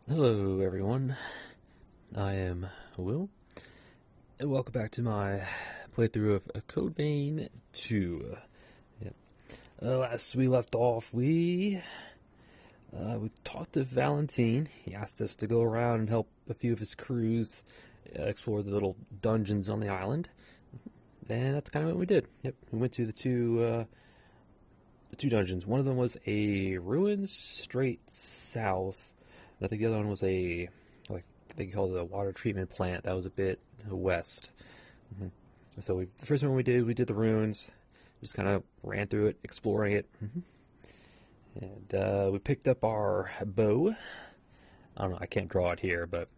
Hello everyone, I am Will, and welcome back to my playthrough of Code Vein 2. Yep. Last we left off, we talked to Valentine. He asked us to go around and help a few of his crews explore the little dungeons on the island, and that's kind of what we did. Yep, we went to the two dungeons. One of them was a ruins straight south, and I think the other one was a, like they called it a water treatment plant that was a bit west. hmm So the first one we did the ruins, just kind of ran through it, exploring it, and we picked up our bow. I don't know, I can't draw it here, but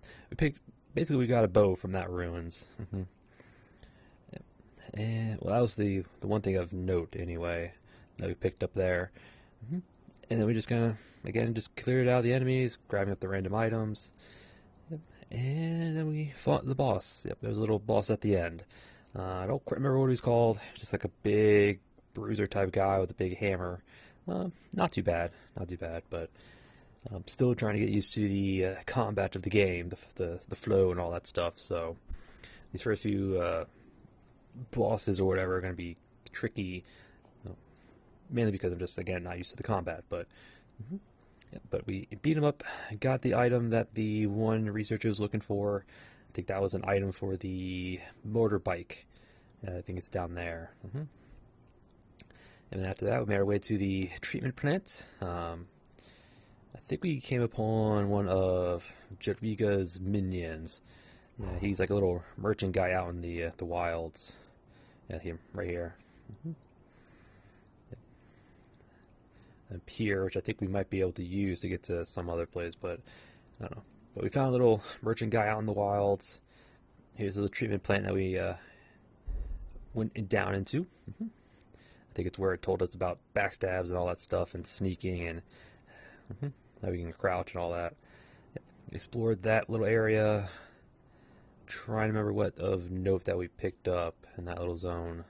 we got a bow from that ruins. And well, that was the one thing of note anyway that we picked up there. hmm And then we just kind of, again, just cleared out the enemies, grabbing up the random items. Yep. And then we fought the boss. Yep, there was a little boss at the end. I don't quite remember what he was called. Just like a big bruiser type guy with a big hammer. Not too bad, but I'm still trying to get used to the combat of the game, the flow and all that stuff. So these first few bosses or whatever are going to be tricky, mainly because I'm just, again, not used to the combat. But yeah, but we beat him up, got the item that the one researcher was looking for. I think that was an item for the motorbike. I think it's down there. And then after that, we made our way to the treatment plant. I think we came upon one of Jadwiga's minions. Yeah, he's like a little merchant guy out in the wilds. Yeah, him right here. And pier, which I think we might be able to use to get to some other place, but I don't know. But we found a little merchant guy out in the wilds. Here's the treatment plant that we went down into. I think it's where it told us about backstabs and all that stuff, and sneaking, and how we can crouch and all that. Yep. Explored that little area. Trying to remember what of note that we picked up in that little zone.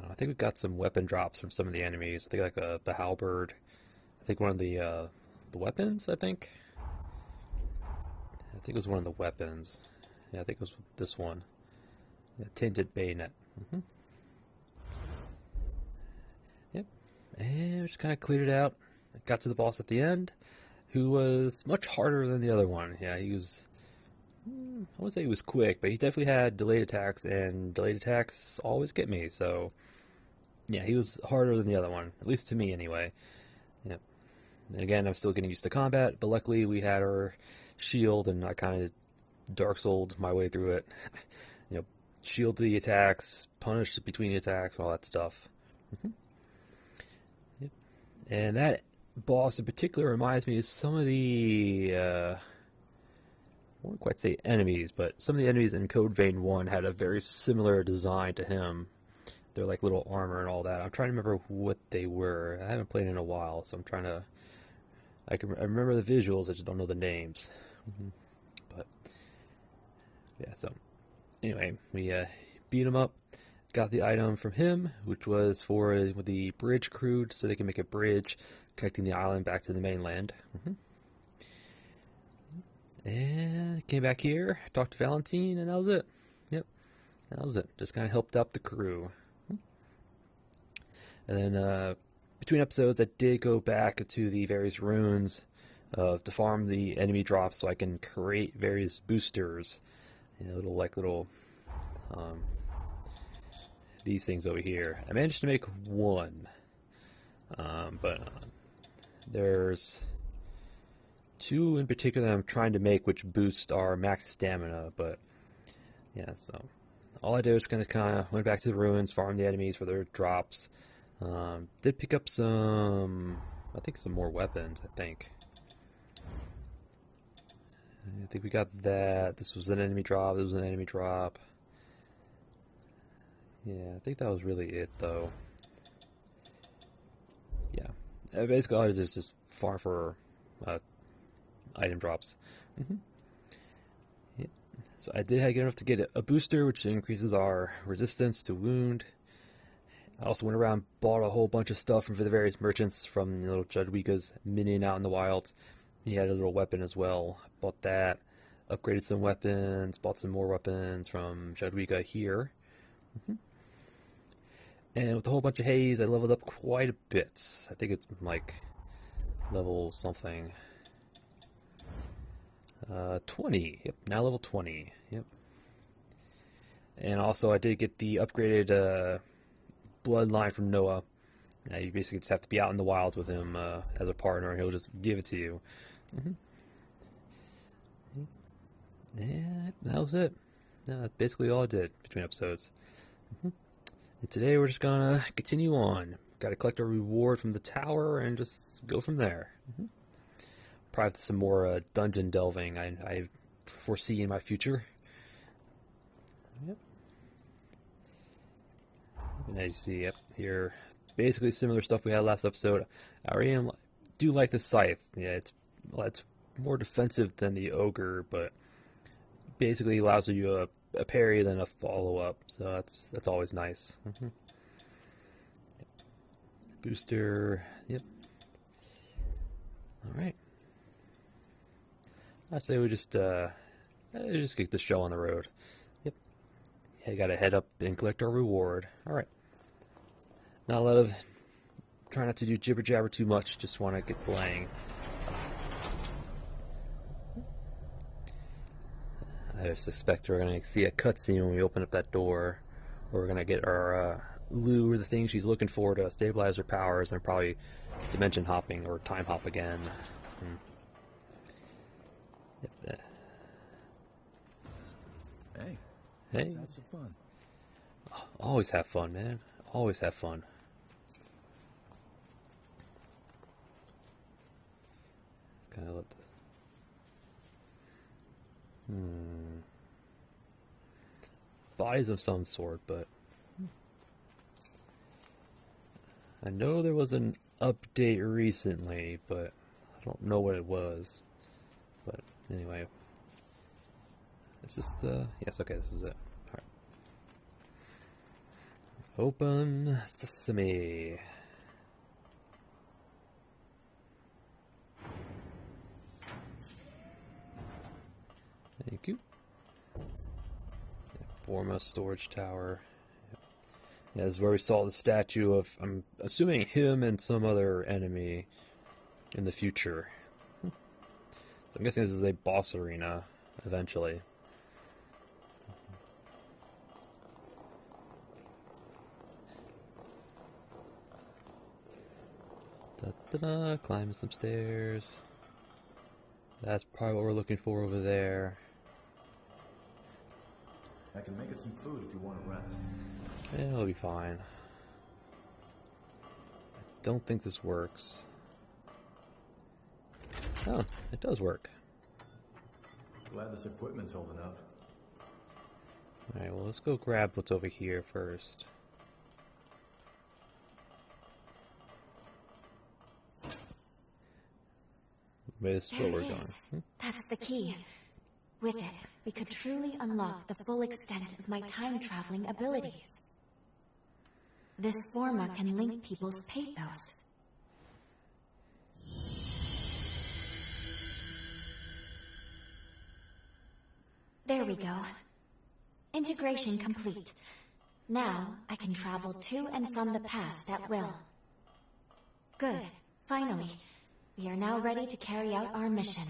I think we got some weapon drops from some of the enemies. I think like the halberd. I think one of the weapons. I think it was one of the weapons. Yeah, I think it was this one. The tinted bayonet. Yep. And we just kind of cleared it out. Got to the boss at the end, who was much harder than the other one. Yeah, he was. I wouldn't say he was quick, but he definitely had delayed attacks, and delayed attacks always get me. So, yeah, he was harder than the other one, at least to me anyway. Yep. And again, I'm still getting used to combat, but luckily we had our shield, and I kind of Dark Souled my way through it. Shield the attacks, punish between the attacks, all that stuff. Yep. And that boss in particular reminds me of some of the I won't quite say enemies, but some of the enemies in Code Vein 1 had a very similar design to him. They're like little armor and all that. I'm trying to remember what they were. I haven't played in a while, so I'm trying to... I remember the visuals, I just don't know the names. But, yeah, so... Anyway, we beat him up, got the item from him, which was for the bridge crew, so they can make a bridge connecting the island back to the mainland. And came back here, talked to Valentine, and that was it. Yep, that was it. Just kind of helped out the crew. And then between episodes, I did go back to the various ruins to farm the enemy drops, so I can create various boosters. Little these things over here. I managed to make one, but there's two in particular that I'm trying to make, which boost our max stamina. But yeah, so all I did was kind of went back to the ruins, farmed the enemies for their drops. Did pick up some more weapons. I think we got that. This was an enemy drop. This was an enemy drop. Yeah, I think that was really it, though. Yeah. Basically, all I did is just farm for item drops. Yeah. So I did get enough to get a booster, which increases our resistance to wound. I also went around, bought a whole bunch of stuff from the various merchants from little Jadwiga's minion out in the wild. He had a little weapon as well. Bought that. Upgraded some weapons. Bought some more weapons from Jadwiga here. And with a whole bunch of haze, I leveled up quite a bit. I think it's like level something. 20. Yep, now level 20. Yep. And also I did get the upgraded bloodline from Noah. You basically just have to be out in the wild with him as a partner, and he'll just give it to you. Yeah, that was it. That's basically all I did between episodes. And today we're just gonna continue on. Gotta collect our reward from the tower and just go from there. Probably some more dungeon delving I foresee in my future. Yep. And as you see, yep, here, basically similar stuff we had last episode. I really do like the scythe. Yeah, it's more defensive than the ogre, but basically allows you a parry then a follow up. So that's always nice. Yep. Booster. Yep. All right. I say we just get the show on the road. Yep. Yeah, gotta head up and collect our reward. All right. Not a lot of. Try not to do jibber jabber too much. Just want to get playing. I suspect we're gonna see a cutscene when we open up that door. Where we're gonna get our Lou or the thing she's looking for to stabilize her powers, and probably dimension hopping or time hop again. Yep. Hey. Hey. Let's have some fun. Always have fun, man. Always have fun. Kind of let this. Bodies of some sort, but I know there was an update recently, but I don't know what it was. But anyway, is this the? Yes, okay, this is it. All right. Open sesame. Thank you. Foremost storage tower. Yeah, this is where we saw the statue of, I'm assuming, him and some other enemy in the future. So I'm guessing this is a boss arena, eventually. Da-da-da, climbing some stairs. That's probably what we're looking for over there. I can make us some food if you want to rest. Yeah, it'll be fine. I don't think this works. Oh, it does work. Glad this equipment's holding up. Alright, well, let's go grab what's over here first. Maybe this is where we're going. That's the key. With it, we could truly unlock the full extent of my time-traveling abilities. This forma can link people's pathos. There we go. Integration complete. Now, I can travel to and from the past at will. Good. Finally. We are now ready to carry out our mission.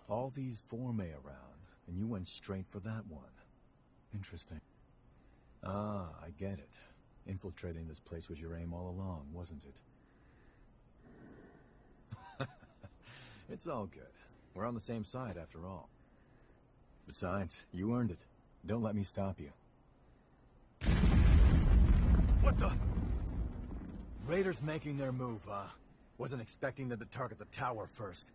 All these formae around, and you went straight for that one. Interesting. Ah, I get it. Infiltrating this place was your aim all along, wasn't it? It's all good. We're on the same side after all. Besides, you earned it. Don't let me stop you. What the? Raiders making their move, huh? Wasn't expecting them to target the tower first.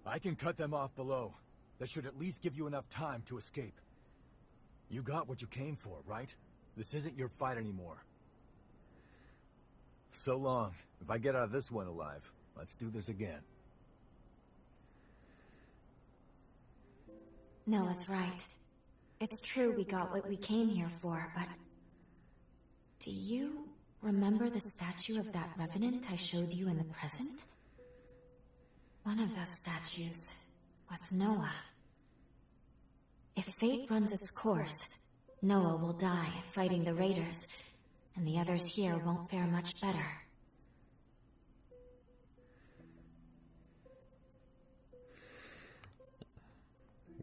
I can cut them off below. That should at least give you enough time to escape. You got what you came for, right? This isn't your fight anymore. So long. If I get out of this one alive, let's do this again. Noah's right. It's true we got what we came here for, but Do you remember the statue of that revenant I showed you in the present? One of those statues was Noah. If fate runs its course, Noah will die fighting the raiders, and the others here won't fare much better.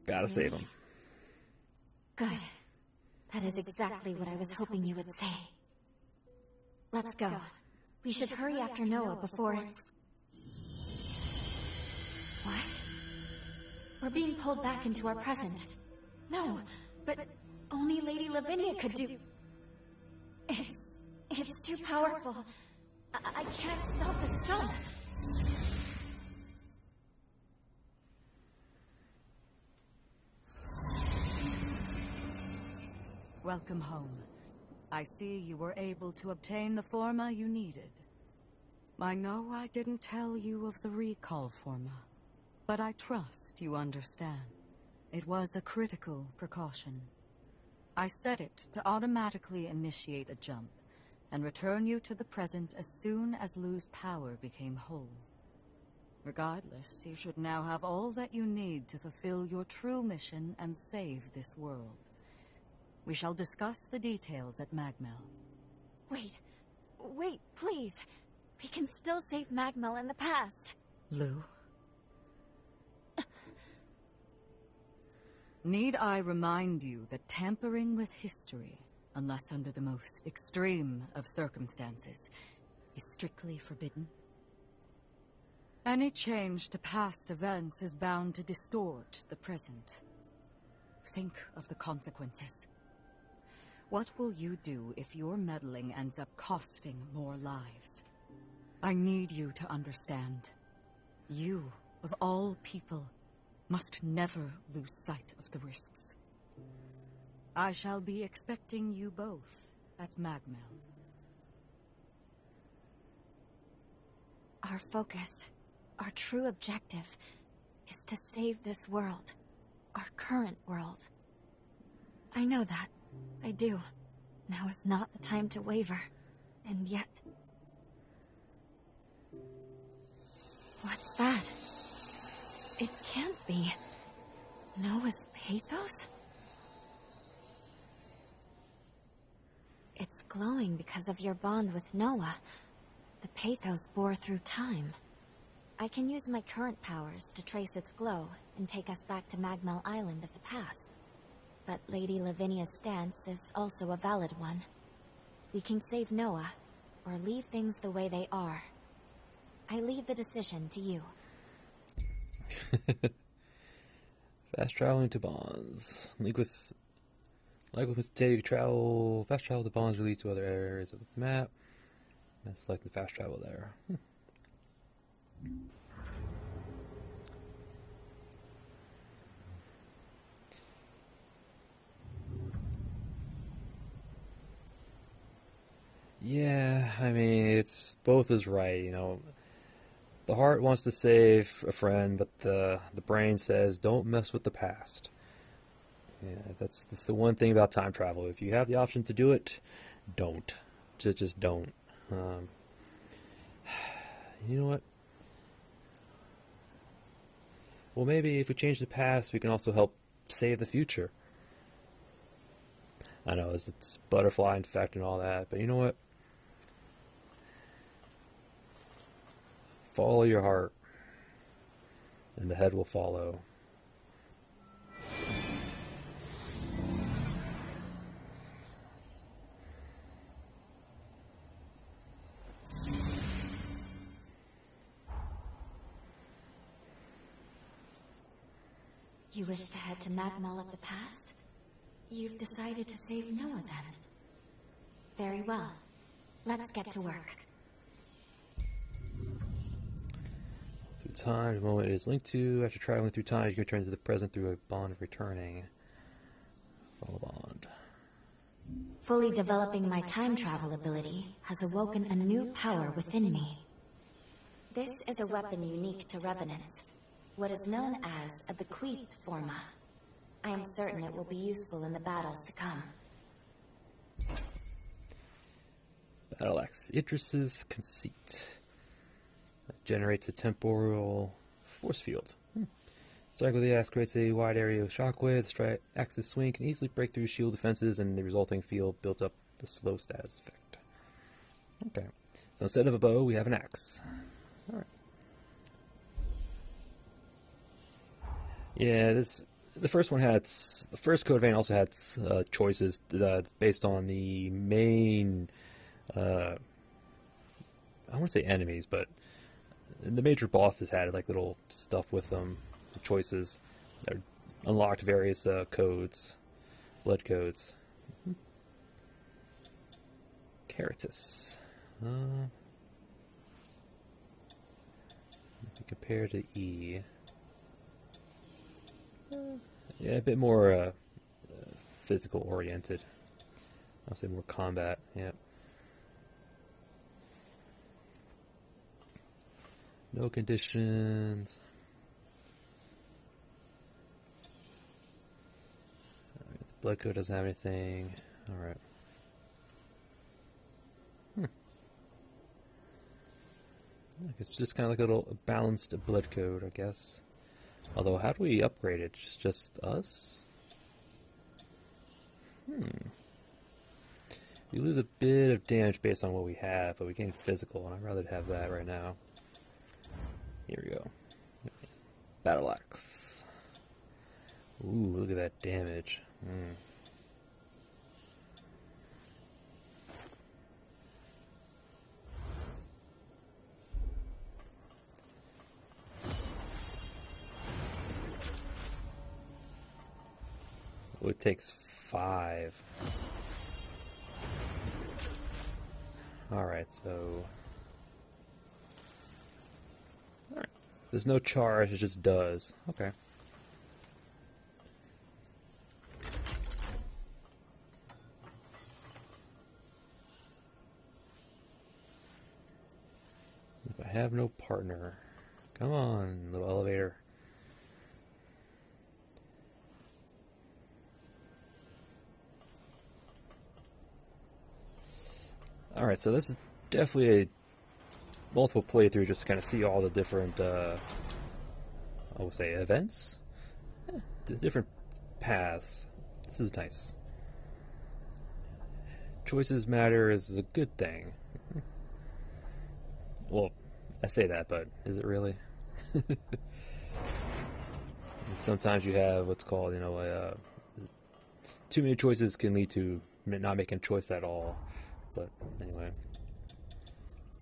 Gotta save him. Good. That is exactly what I was hoping you would say. Let's go. We should hurry after Noah before it's... What? We're being pulled back into our present. No, but only Lady Lavinia could do... It's too powerful. I can't stop this jump. Welcome home. I see you were able to obtain the forma you needed. I know I didn't tell you of the recall forma, but I trust you understand. It was a critical precaution. I set it to automatically initiate a jump, and return you to the present as soon as Lou's power became whole. Regardless, you should now have all that you need to fulfill your true mission and save this world. We shall discuss the details at Magmell. Wait, please. We can still save Magmell in the past. Lou? Need I remind you that tampering with history, unless under the most extreme of circumstances, is strictly forbidden? Any change to past events is bound to distort the present. Think of the consequences. What will you do if your meddling ends up costing more lives? I need you to understand. You, of all people, must never lose sight of the risks. I shall be expecting you both at Magmell. Our focus, our true objective, is to save this world. Our current world. I know that. I do. Now is not the time to waver. And yet... What's that? It can't be. Noah's pathos? It's glowing because of your bond with Noah. The pathos bore through time. I can use my current powers to trace its glow and take us back to Magmell Island of the past. But Lady Lavinia's stance is also a valid one. We can save Noah, or leave things the way they are. I leave the decision to you. Fast traveling to bonds. Like with mistake travel, fast travel to bonds released to other areas of the map. And select the fast travel there. Yeah, I mean, it's both is right, you know. The heart wants to save a friend, but the brain says, don't mess with the past. Yeah, that's the one thing about time travel. If you have the option to do it, don't. Just don't. You know what? Well, maybe if we change the past, we can also help save the future. I know, it's butterfly effect and all that, but you know what? Follow your heart, and the head will follow. You wish to head to Magmell of the past? You've decided to save Noah, then? Very well. Let's get to work. Through time, the moment it is linked to. After traveling through time, you can return to the present through a bond of returning. Follow bond. Fully developing my time travel ability has awoken a new power within me. This is a weapon unique to Revenants, what is known as a bequeathed forma. I am certain it will be useful in the battles to come. Battle Axe. Idris's Conceit. That generates a temporal force field. Strike with the axe creates a wide area of shockwave. Strike axe's swing can easily break through shield defenses, and the resulting field builds up the slow status effect. Okay. So instead of a bow, we have an axe. Alright. Yeah, the first code vein also had choices based on the main, I want to say enemies, but the major bosses had like little stuff with them, choices that unlocked various codes, blood codes. Caritas. Compared to E. Yeah, a bit more physical oriented. I'll say more combat, yeah. No conditions. Alright, the blood code doesn't have anything. Alright. It's just kind of like a little balanced blood code, I guess. Although, how do we upgrade it? Just us? We lose a bit of damage based on what we have, but we gain physical, and I'd rather have that right now. Here we go. Battle Axe. Ooh, look at that damage. Oh, it takes 5. Alright, so... Alright. There's no charge, it just does. Okay. If I have no partner... Come on, little elevator. Alright, so this is definitely a multiple playthrough just to kind of see all the different, I would say, events? The different paths. This is nice. Choices matter is a good thing. Well, I say that, but is it really? Sometimes you have what's called, too many choices can lead to not making a choice at all. But anyway.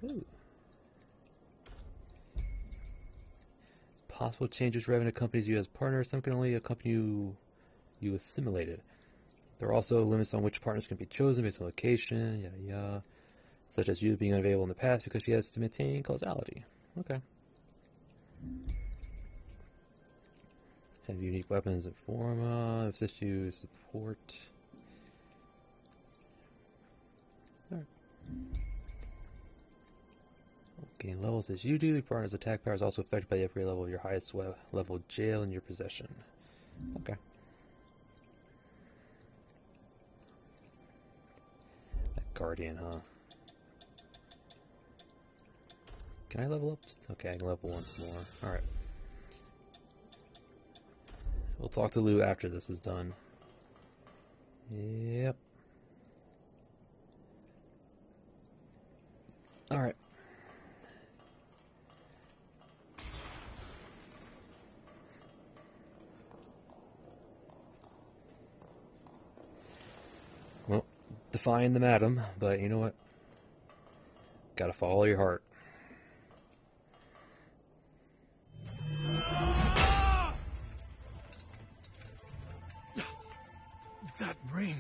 Ooh. It's possible changes revenue companies you as partners. Some can only accompany you assimilated. There are also limits on which partners can be chosen based on location, yada yada. Such as you being unavailable in the past because she has to maintain causality. Okay. Have unique weapons and forma, assist you, support. Gain levels as you do. The partner's attack power is also affected by the upgrade level of your highest level jail in your possession. Okay. That Guardian, huh? Can I level up? Okay, I can level once more. Alright. We'll talk to Lou after this is done. Yep. Alright. Well, defying the madam, but you know what? Gotta follow your heart. That ring!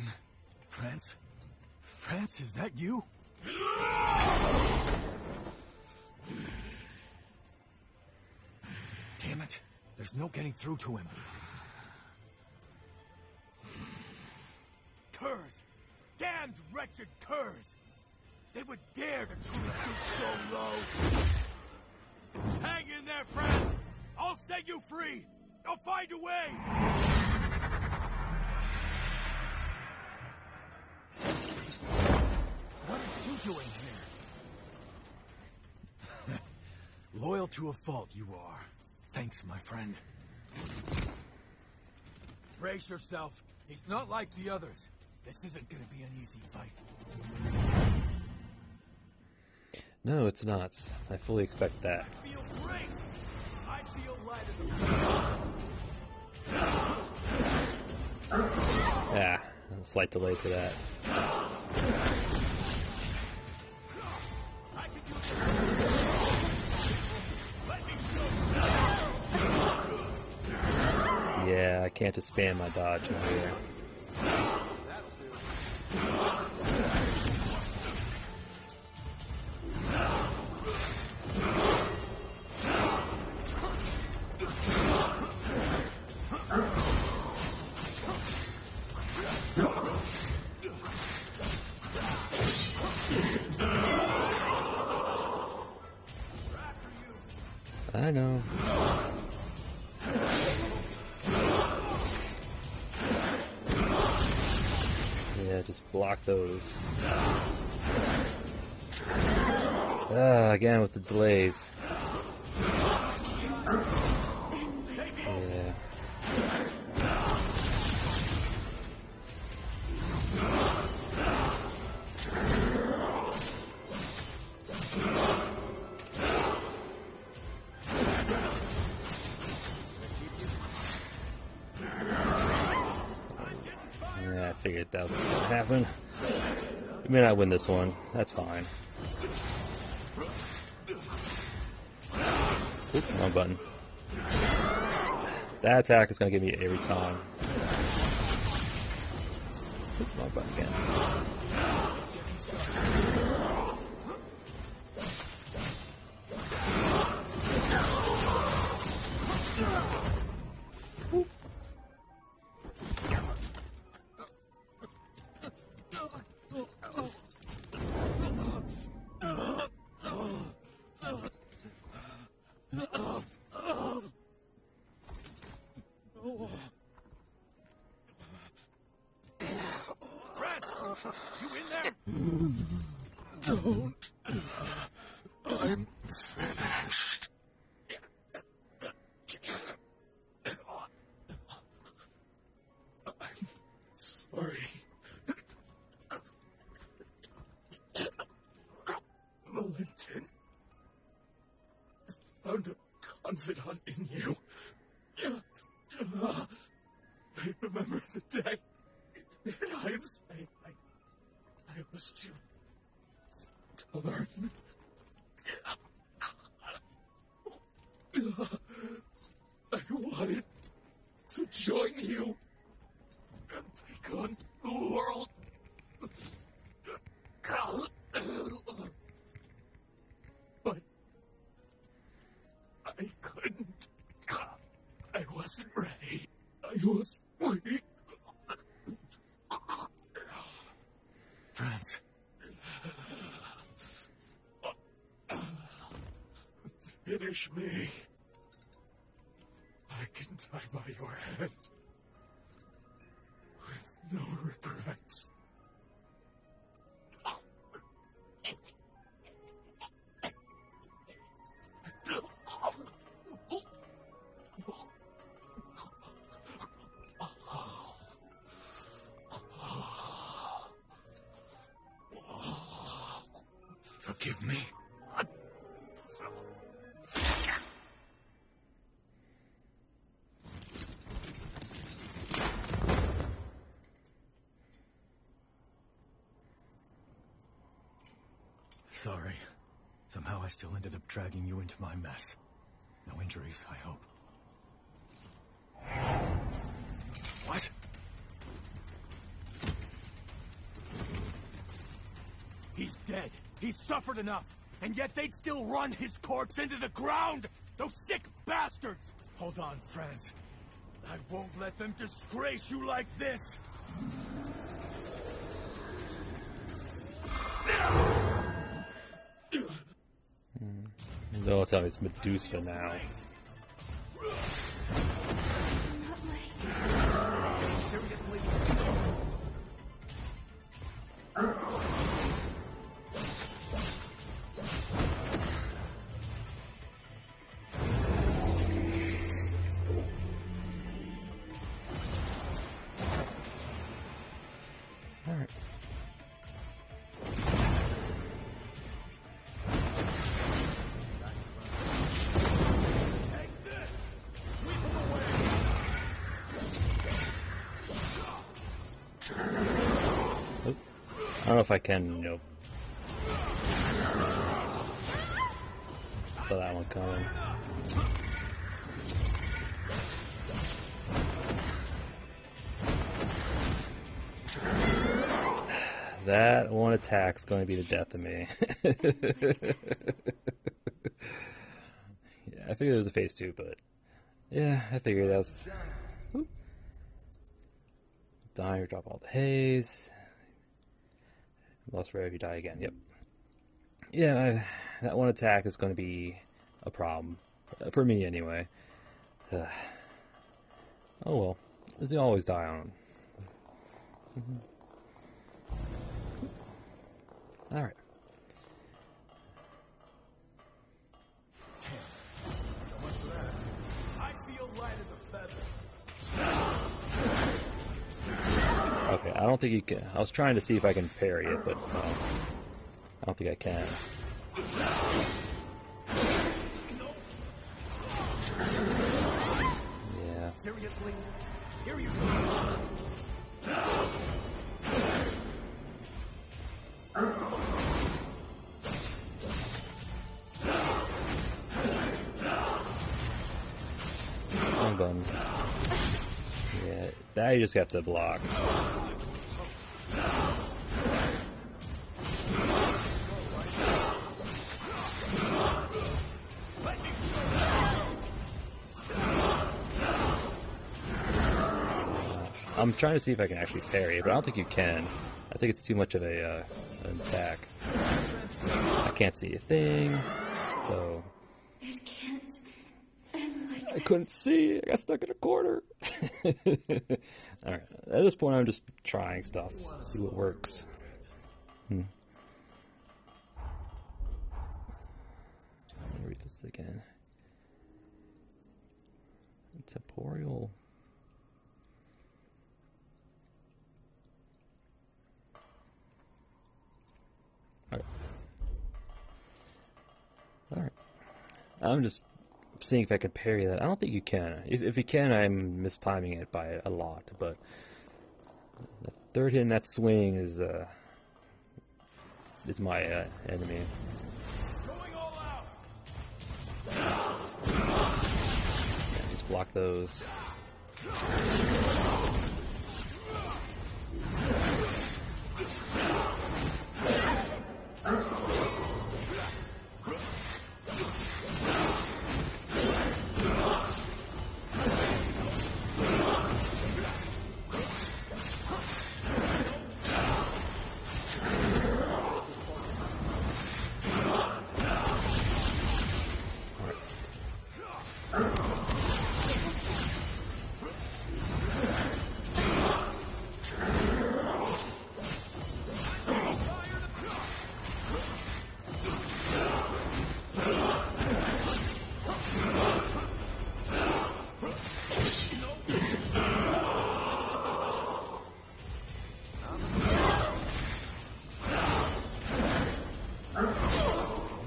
France? France, is that you? Damn it. There's no getting through to him. Curs! Damned wretched curs! They would dare to truly stoop so low! Hang in there, friends! I'll set you free! I'll find a way! What are you doing here? Loyal to a fault, you are. Thanks, my friend. Brace yourself. He's not like the others. This isn't gonna be an easy fight. No, it's not. I fully expect that. I feel great! I feel light as a... Yeah, a slight delay to that. I can do this. Let me show you. Yeah, I can't just spam my dodge in here. I know. Yeah, just block those. Again with the delays. Yeah. Yeah, I figured that was gonna happen. We may not win this one. That's fine. Oops, wrong button. That attack is gonna get me every time. Oops, wrong button again. You in there? Don't. I'm finished. I'm sorry. Valentin found a confidant in you. I remember the day. In hindsight, I was too stubborn. I wanted to join you and take on the world. But I couldn't. I wasn't ready. I was weak. France. Finish me. I can die by your hand. With no regrets. Forgive me. Sorry. Somehow I still ended up dragging you into my mess. No injuries, I hope. What? He's dead. He's suffered enough. And yet they'd still run his corpse into the ground! Those sick bastards! Hold on, France. I won't let them disgrace you like this! They'll tell me it's Medusa now. Alright. Oop. I don't know if I can, nope. Saw that one coming. That one attack's going to be the death of me. Yeah, I figured it was a phase 2, but yeah, I figured that was. Whoop. Die or drop all the haze. Lost rare if you die again. Yep. Yeah, that one attack is going to be a problem for me anyway. Oh well, as you always die on. All right. So much for that. I feel light as a feather. Okay, I don't think you can. I was trying to see if I can parry it, but no. I don't think I can. Yeah. Seriously? Here you go. Wrong button. Yeah, that you just have to block. I'm trying to see if I can actually parry it, but I don't think you can. I think it's too much of an attack. I can't see a thing, so... It can't end like I couldn't see. I got stuck in a corner. Alright, at this point I'm just trying stuff, see what works. Let me read this again. Temporal... Alright. I'm just seeing if I can parry that. I don't think you can. If you can, I'm mistiming it by a lot, but the third hit in that swing is my enemy. Going all out. Yeah, just block those.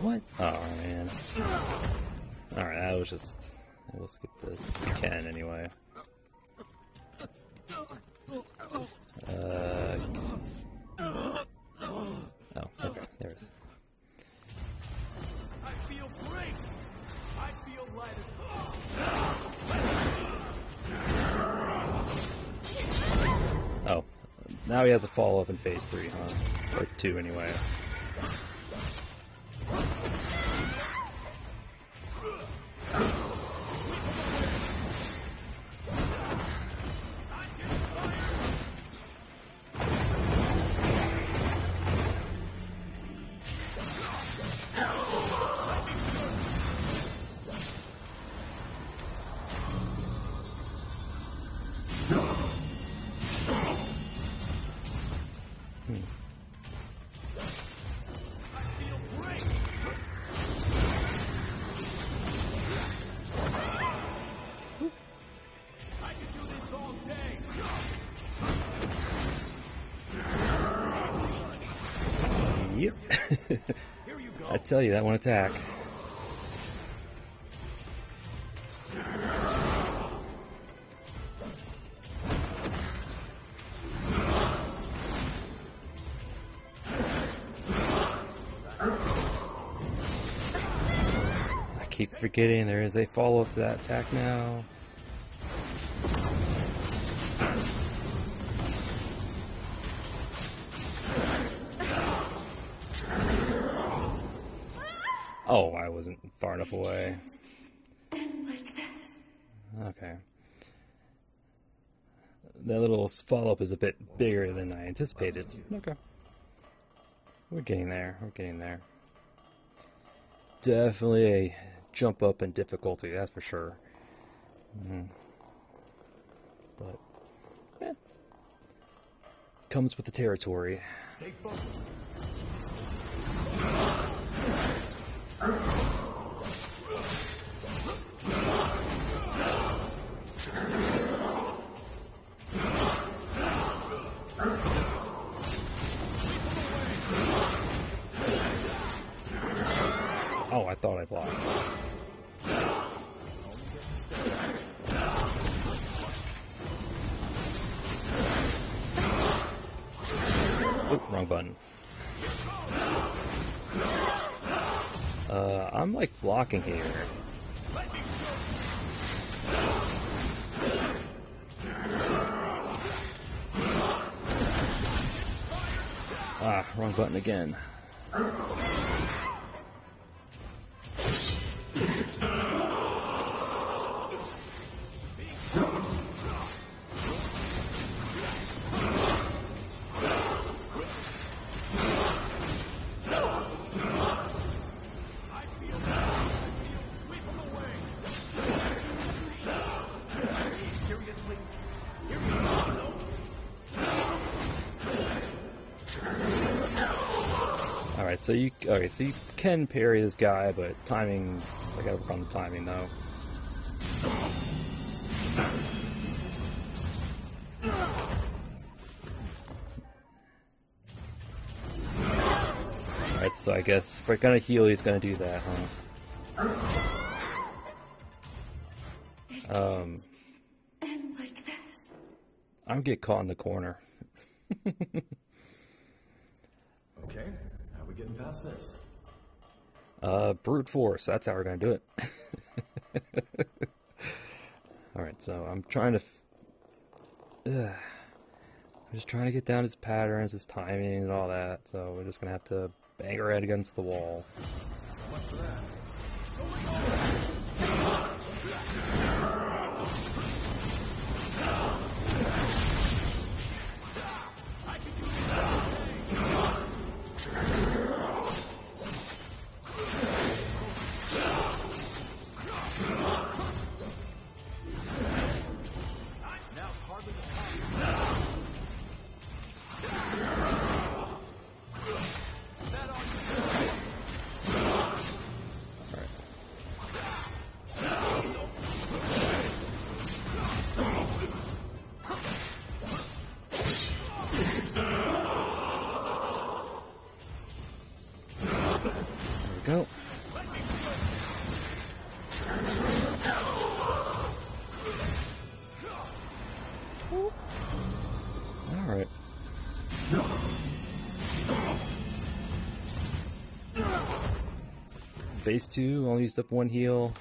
What? Oh man. Alright, that was just... We'll skip this. You can anyway. Oh, okay, there it is. I feel great. I feel light as Oh, now he has a follow-up in phase 3, huh? Or 2 anyway. Here you go. I tell you, that one attack. I keep forgetting there is a follow-up to that attack now. Oh, I wasn't far enough away. And like this. Okay. That little follow-up is a bit bigger than I anticipated. Okay. We're getting there. We're getting there. Definitely a jump up in difficulty, that's for sure. But, comes with the territory. Stay focused. Oh, I thought I blocked. Oop, wrong button. I'm like blocking here. Ah, wrong button again. So you can parry this guy, but timing, I gotta work on the timing though. Alright, so I guess if we're gonna heal, he's gonna do that, huh? And like this. I'm gonna get caught in the corner. Okay, how are we getting past this? Brute force, that's how we're gonna do it. Alright, so I'm trying to... I'm just trying to get down his patterns, his timing, and all that, so we're just gonna have to bang our head against the wall. So much for that. Go. Alright. Phase 2, only used up one heal.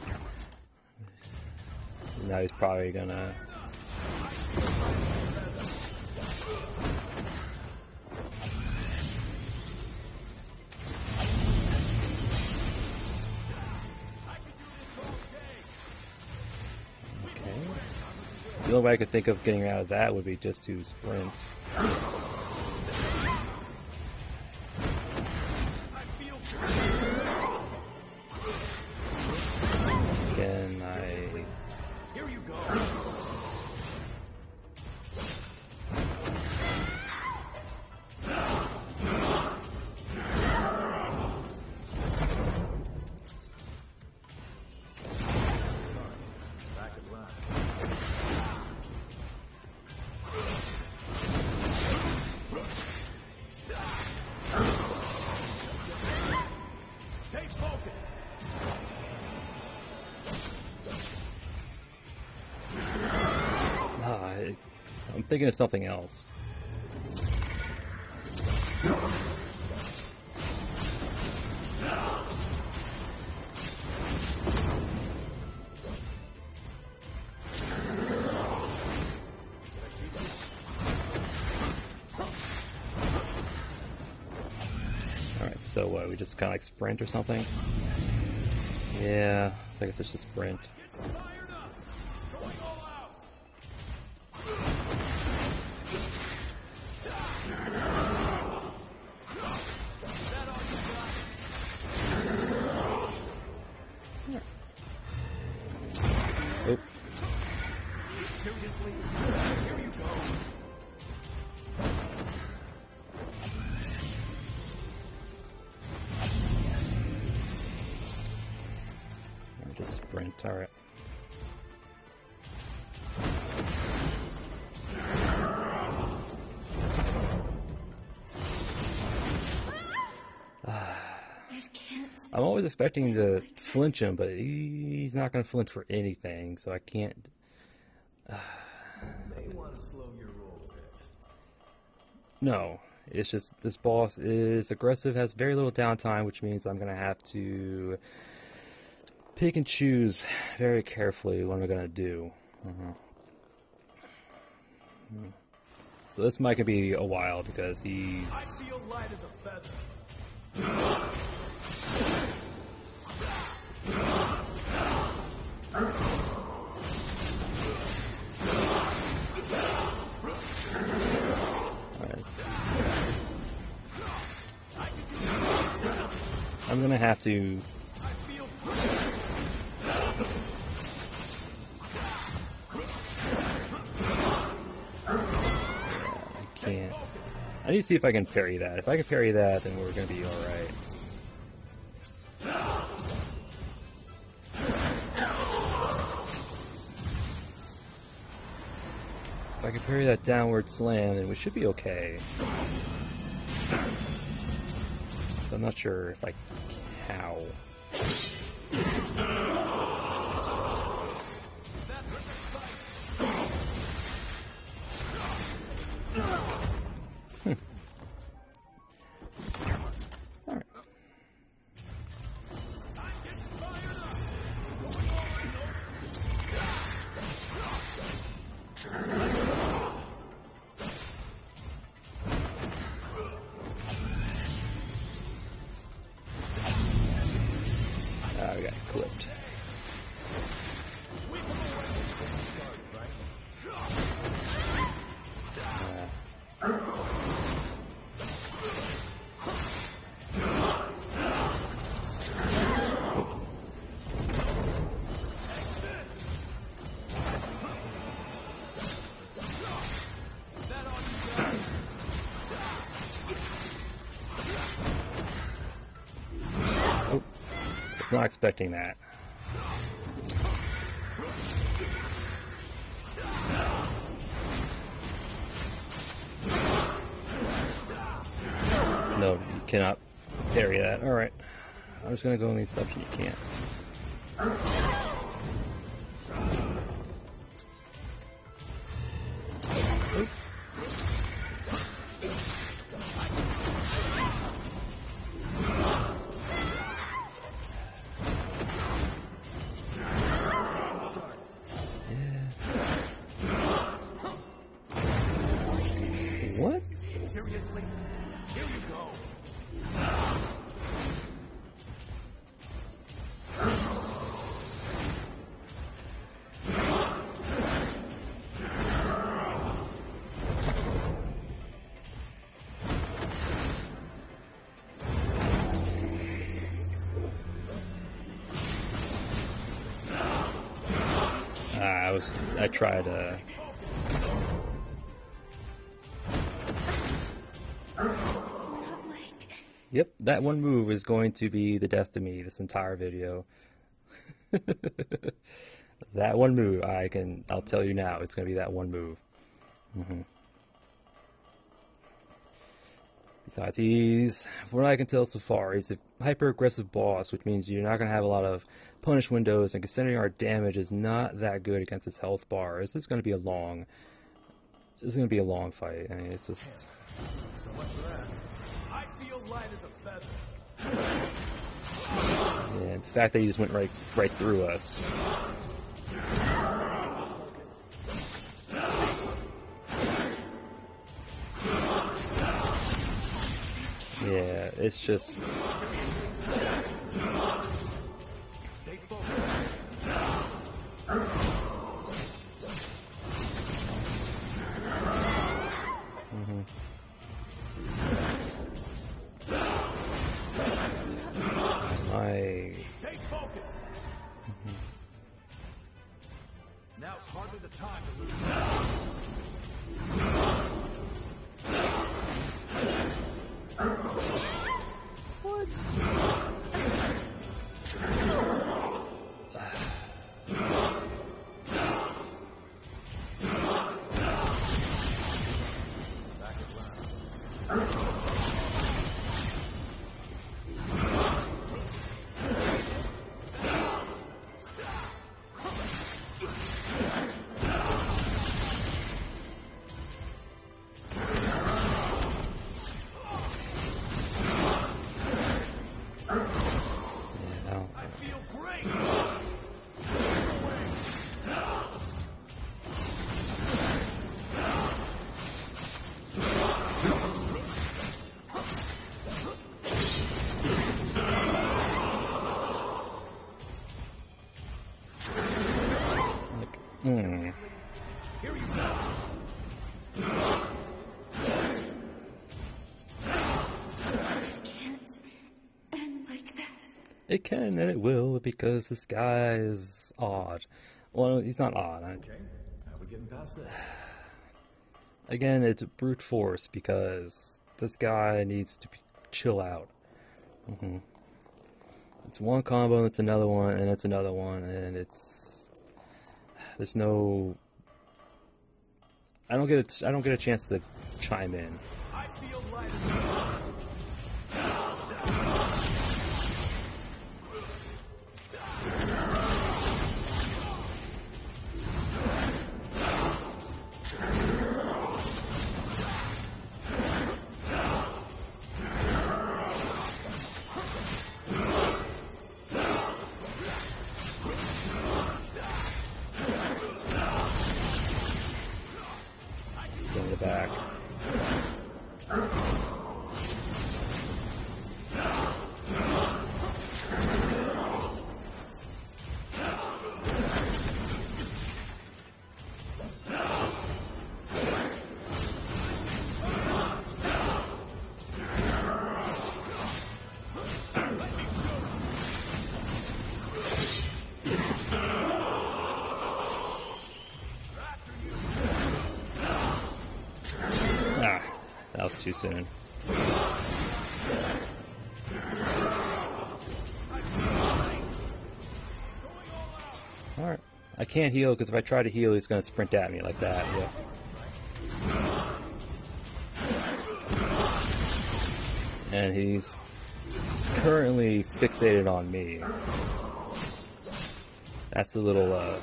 Now he's probably gonna... The only way I could think of getting out of that would be just to sprint. Again, Here you go. thinking of something else. Alright, so what, we just kind of like sprint or something? Yeah, I think it's just a sprint. Oh. Seriously? Here you go. Just sprint, alright. I'm always expecting to flinch him, but he's not going to flinch for anything, so I can't... May want to slow your roll a bit. No, it's just this boss is aggressive, has very little downtime, which means I'm going to have to pick and choose very carefully what I'm going to do. So this might be a while because he's... I feel light as a feather. I'm gonna have to... I can't. I need to see if I can parry that. If I can parry that, then we're gonna be alright. If I can parry that downward slam, then we should be okay. So I'm not sure if I how. Alright. We got clipped. Oh, was not expecting that. No, you cannot parry that. Alright. I'm just gonna go in the assumption you can't. What? Seriously? Here you go. I tried Yep, that one move is going to be the death to me this entire video. That one move, I'll tell you now, it's going to be that one move. Besides, from what I can tell so far, he's a hyper-aggressive boss, which means you're not going to have a lot of punish windows, and considering our damage is not that good against his health bar, this is going to be a long This is gonna be a long fight. I mean, it's just. So much for that. I feel light as a feather. Yeah, the fact that he just went right through us. Yeah, it's just. Stay focused. Nice. Stay focused. Now's hardly the time to lose. Hmm. Here you go. It can't end like this. It can and it will because this guy is odd. Well, he's not odd. Okay, how are we getting past this? Again, it's brute force because this guy needs to chill out. It's one combo, and it's another one, and it's another one, and there's no. I don't get a chance to chime in. I feel light. Go in the back. Ah, that was too soon. Alright. I can't heal because if I try to heal, he's going to sprint at me like that. Yeah. And he's currently fixated on me. That's a little, Alright.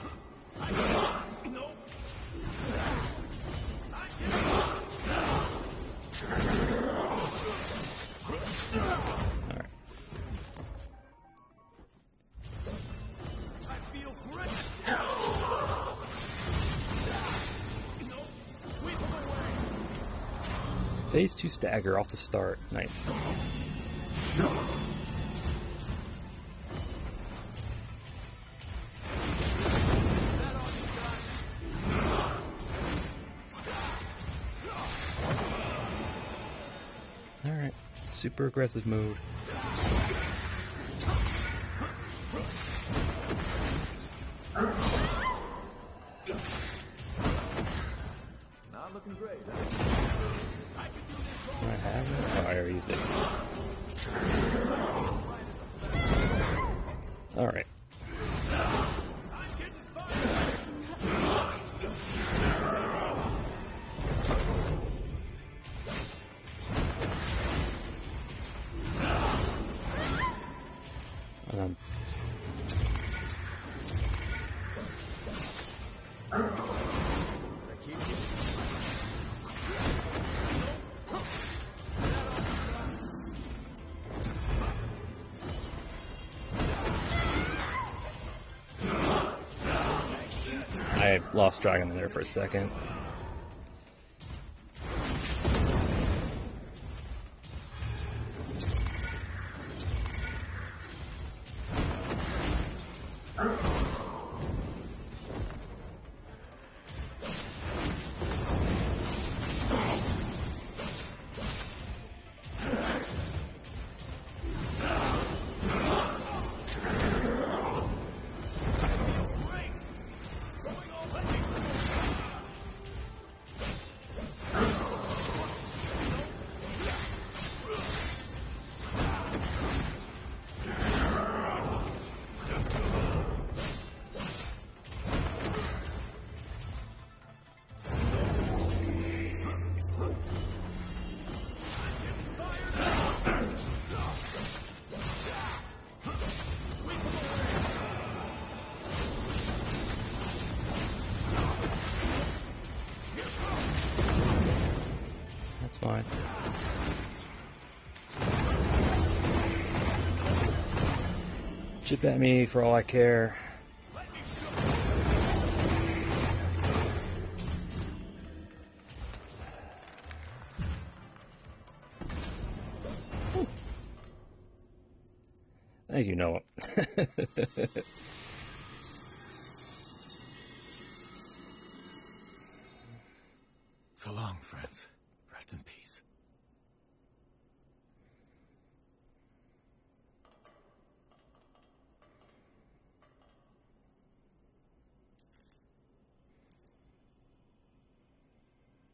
I feel great. Sweep them away. Phase 2 stagger off the start. Nice. Alright. Super aggressive mode. Not looking great. Do I have it? Oh, I already used it. Alright. Um, lost dragon in there for a second. That's fine. Chip at me for all I care. Thank you, Noah. So long, friends. Rest in peace.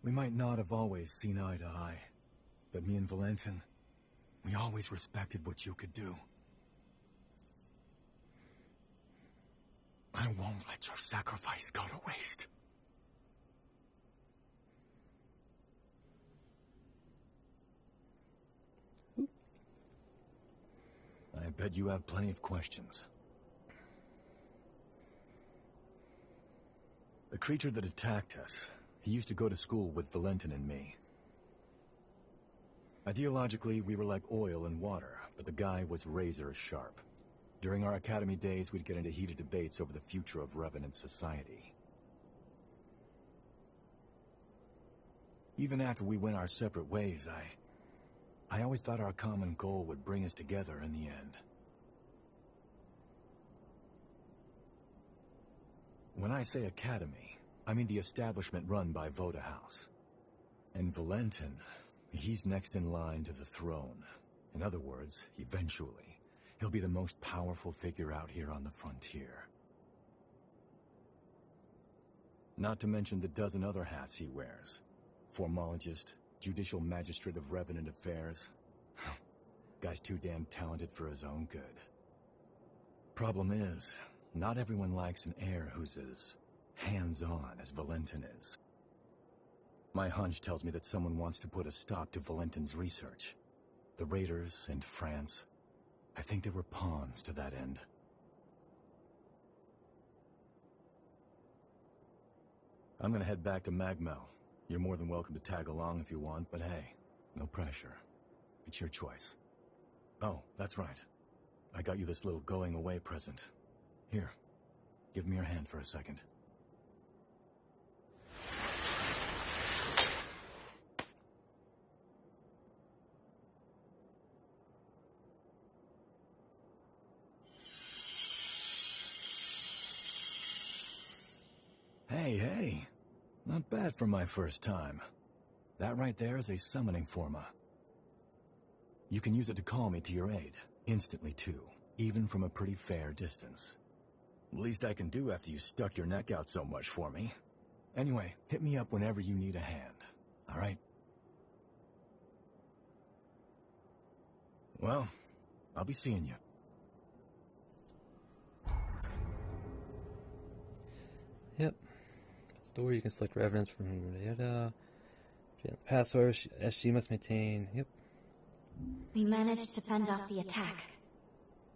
We might not have always seen eye to eye, but me and Valentin, we always respected what you could do. I won't let your sacrifice go to waste. I bet you have plenty of questions. The creature that attacked us, he used to go to school with Valentin and me. Ideologically, we were like oil and water, but the guy was razor sharp. During our academy days, we'd get into heated debates over the future of Revenant society. Even after we went our separate ways, I always thought our common goal would bring us together in the end. When I say academy, I mean the establishment run by Voda House. And Valentin, he's next in line to the throne. In other words, eventually, he'll be the most powerful figure out here on the frontier. Not to mention the dozen other hats he wears. Formologist, Judicial Magistrate of Revenant Affairs. Guy's too damn talented for his own good. Problem is, not everyone likes an heir who's as hands-on as Valentin is. My hunch tells me that someone wants to put a stop to Valentin's research. The Raiders and France, I think they were pawns to that end. I'm gonna head back to Magmell. You're more than welcome to tag along if you want, but hey, no pressure. It's your choice. Oh, that's right. I got you this little going-away present. Here, give me your hand for a second. Hey, not bad for my first time. That right there is a summoning forma. You can use it to call me to your aid, instantly too, even from a pretty fair distance. Least I can do after you stuck your neck out so much for me. Anyway, hit me up whenever you need a hand, alright? Well, I'll be seeing you. Yep. Story, you can select revenants from yada. Password, she must maintain. Yep. We managed to fend off the attack.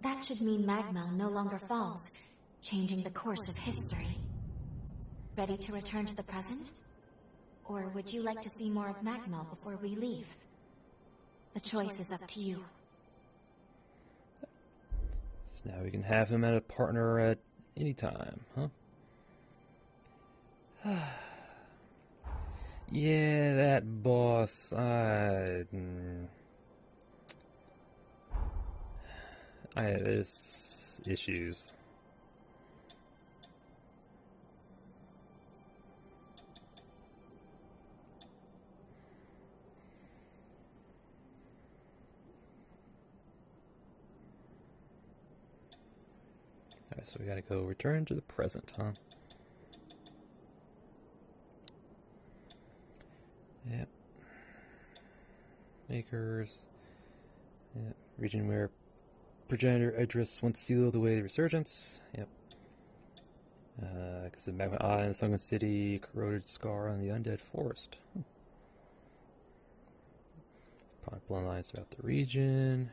That should mean Magmell no longer falls, changing the course of history. Ready to return to the present? Or would you like to see more of Magmell before we leave? The choice is up to you. So now we can have him as a partner at any time, huh? Yeah, that boss. There's issues. Alright, so we gotta go return to the present, huh? Yep. Makers. Yep. Region where progenitor Idris once sealed away the resurgence. Yep. Because the Magma Eye in the Sunken City, corroded scar on the undead forest. Bloodlines throughout the region.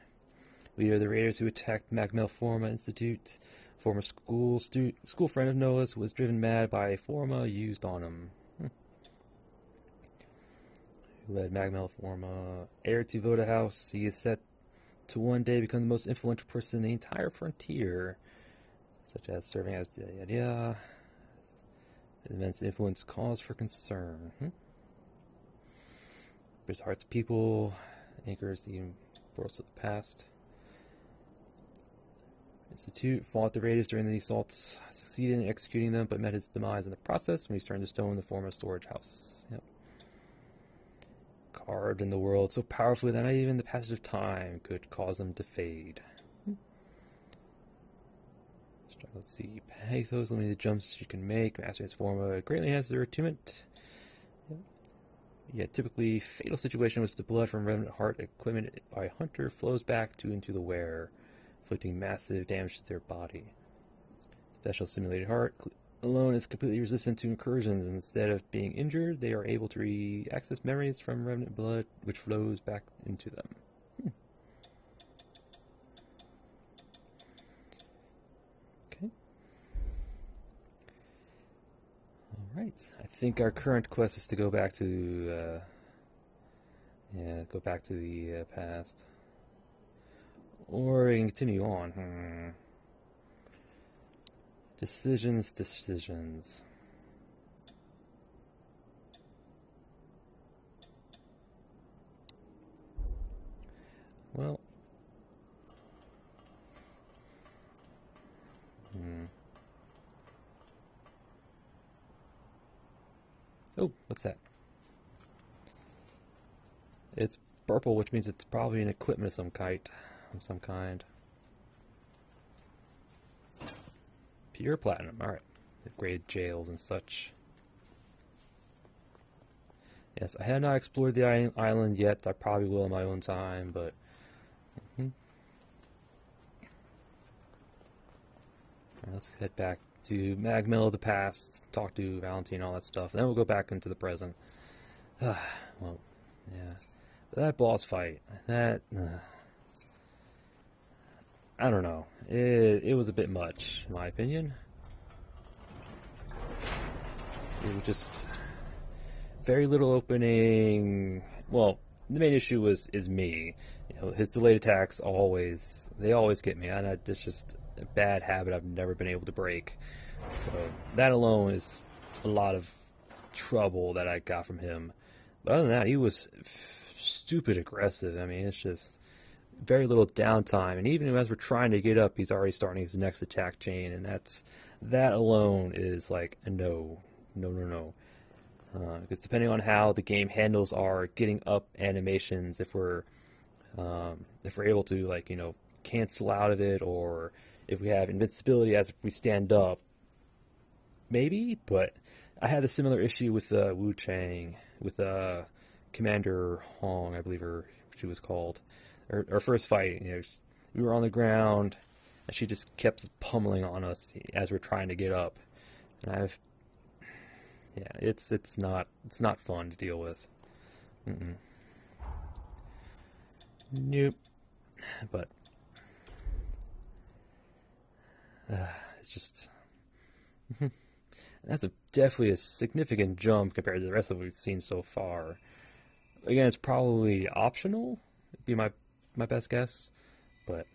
Leader of the raiders who attacked Magmell Forma Institute. Former school friend of Noah's was driven mad by a Forma used on him. Who led Magmell Forma heir to Voda House. He is set to one day become the most influential person in the entire frontier, such as serving as immense influence cause for concern. There's hearts of people, anchors the portals of the past. Institute fought the raiders during the assaults, succeeded in executing them, but met his demise in the process when he turned to stone in the former storage house. Yep. Carved in the world so powerfully that not even the passage of time could cause them to fade. Let's see. Pathos, limiting the jumps you can make. Mastering its form greatly enhances their attunement. Yeah, typically fatal situation was the blood from remnant heart equipment by a hunter flows back into the wearer, inflicting massive damage to their body. Special simulated heart alone is completely resistant to incursions. Instead of being injured, they are able to re-access memories from remnant blood, which flows back into them. Okay. Alright, I think our current quest is to go back to, the past. Or we can continue on. Decisions. Well. Oh, what's that? It's purple, which means it's probably an equipment of some kind. Pure platinum, alright. Upgrade jails and such. Yes, I have not explored the island yet. I probably will in my own time, but... Let's head back to Magmell of the past, talk to Valentine, all that stuff, and then we'll go back into the present. Well, yeah. But that boss fight, I don't know. It was a bit much, in my opinion. It was just very little opening. Well, the main issue is me. You know, his delayed attacks always get me, and it's just a bad habit I've never been able to break. So that alone is a lot of trouble that I got from him. But other than that, he was stupid aggressive. I mean, it's just very little downtime, and even as we're trying to get up, he's already starting his next attack chain, and that alone is like a no. Because depending on how the game handles our getting up animations, if we're able to, like, you know, cancel out of it, or if we have invincibility as if we stand up, maybe. But I had a similar issue with Wu Chang, with Commander Hong, I believe she was called. Our first fight, you know, we were on the ground, and she just kept pummeling on us as we're trying to get up. And it's not fun to deal with. Nope. But it's just that's definitely a significant jump compared to the rest of what we've seen so far. Again, it's probably optional. Would be my best guess, but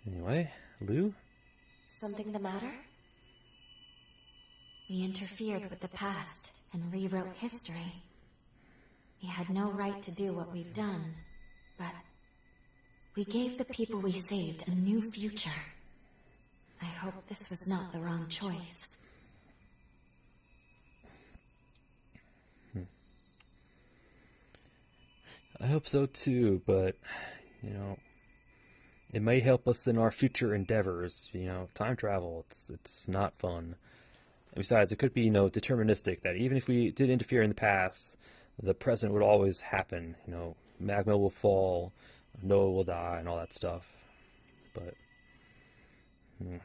anyway, Lou? Something the matter? We interfered with the past and rewrote history. We had no right to do what we've done, but we gave the people we saved a new future. I hope this was not the wrong choice. I hope so too, but, you know, it may help us in our future endeavors. You know, time travel, it's not fun. And besides, it could be, you know, deterministic, that even if we did interfere in the past, the present would always happen. You know, Magmell will fall, Noah will die, and all that stuff. But, Alright.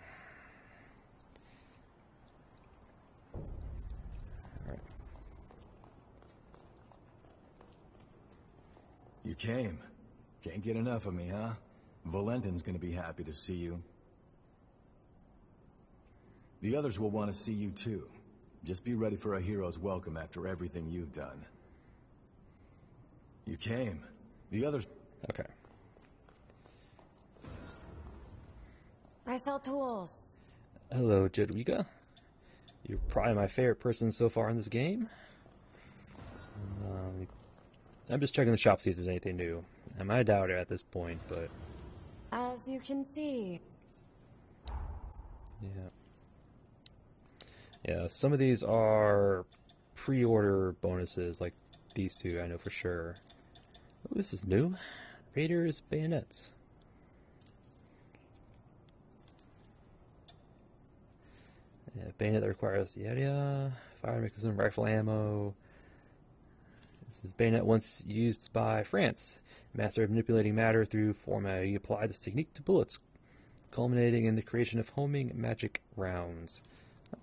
You came. Can't get enough of me, huh? Valentin's gonna be happy to see you. The others will want to see you too. Just be ready for a hero's welcome after everything you've done. You came. The others... Okay. I sell tools. Hello, Jadwiga. You're probably my favorite person so far in this game. I'm just checking the shop to see if there's anything new. I might doubt it at this point, but... As you can see. Yeah. Yeah, some of these are pre-order bonuses, like these two, I know for sure. Oh, this is new. Raiders bayonets. Yeah, bayonet that requires yada, fire mechanism, rifle ammo. This is bayonet once used by France. Master of manipulating matter through format. You apply this technique to bullets, culminating in the creation of homing magic rounds.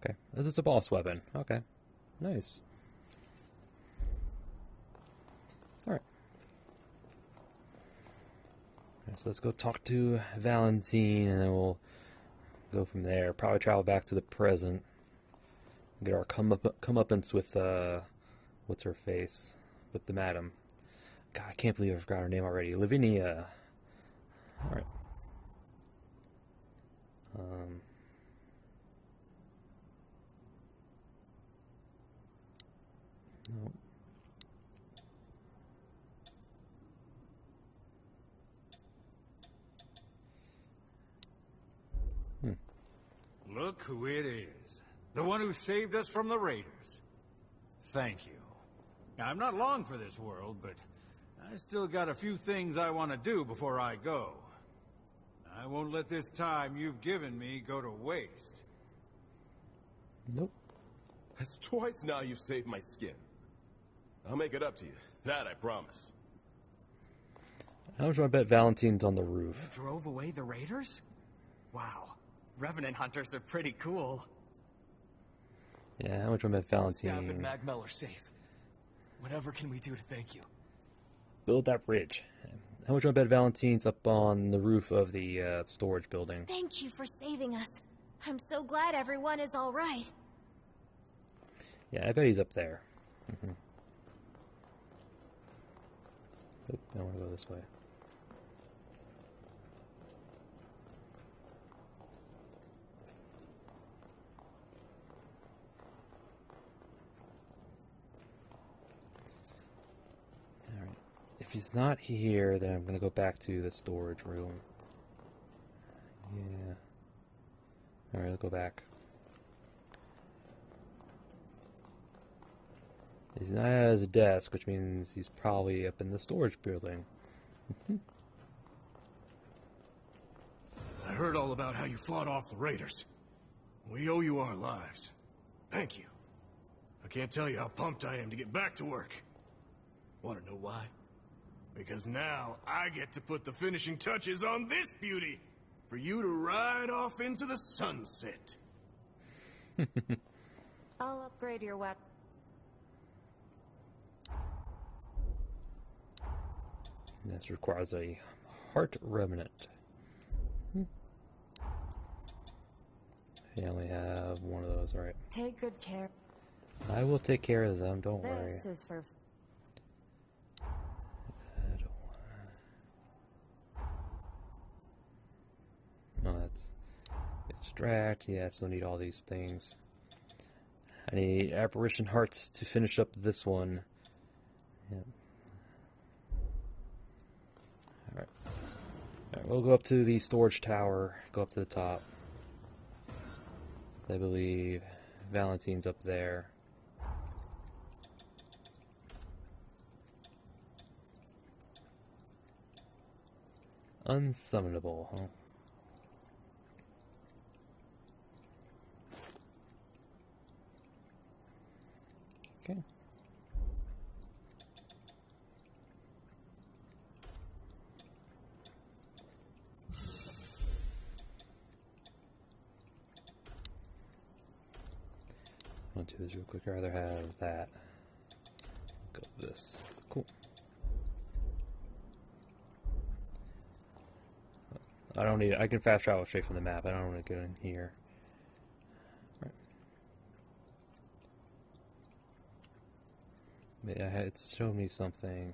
Okay, this is a boss weapon. Okay, nice. Alright. So let's go talk to Valentine, and then we'll go from there. Probably travel back to the present. Get our comeuppance with, what's her face? With the madam. God, I can't believe I forgot her name already. Lavinia. Alright. No. Look who it is. The one who saved us from the Raiders. Thank you. Now, I'm not long for this world, but I still got a few things I want to do before I go. I won't let this time you've given me go to waste. Nope. That's twice now you've saved my skin. I'll make it up to you. That I promise. How much do I bet Valentine's on the roof? Drove away the raiders? Wow. Revenant hunters are pretty cool. Yeah, how much do I bet Staff and Valentine? Magmell are safe. Whatever can we do to thank you? Build that bridge. How much do I bet Valentine's up on the roof of the storage building? Thank you for saving us. I'm so glad everyone is all right. Yeah, I bet he's up there. Oop, I want to go this way. Alright. If he's not here, then I'm going to go back to the storage room. Yeah. Alright, let's go back. He's not at his desk, which means he's probably up in the storage building. I heard all about how you fought off the raiders. We owe you our lives. Thank you. I can't tell you how pumped I am to get back to work. Want to know why? Because now I get to put the finishing touches on this beauty for you to ride off into the sunset. I'll upgrade your weapon. This requires a heart remnant. I only have one of those, alright. Take good care. I will take care of them, don't worry. This is for... No, that's extract. Yeah, I still need all these things. I need apparition hearts to finish up this one. Yep. Alright. Alright, we'll go up to the storage tower. Go up to the top. I believe Valentine's up there. Unsummonable, huh? Okay. I'll do this real quick. I'd rather have that. Go with this. Cool. I don't need it. I can fast travel straight from the map. I don't want to get in here. Right. Yeah, it's showed me something.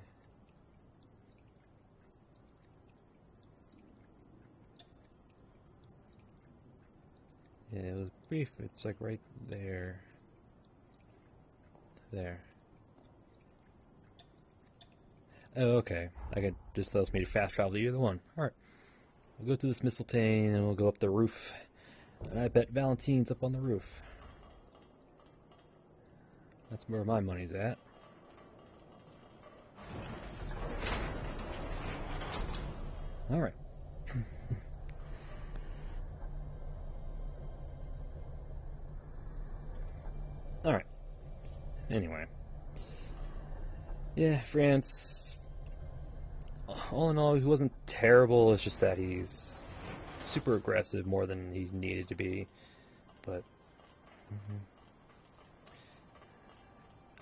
Yeah, it was brief. It's like right there. There. Oh, okay. I could just tells me to fast travel to either one. Alright. We'll go to this Mistletoe and we'll go up the roof. And I bet Valentine's up on the roof. That's where my money's at. Alright. Alright. Anyway. Yeah, France. All in all, he wasn't terrible. It's just that he's super aggressive more than he needed to be. But.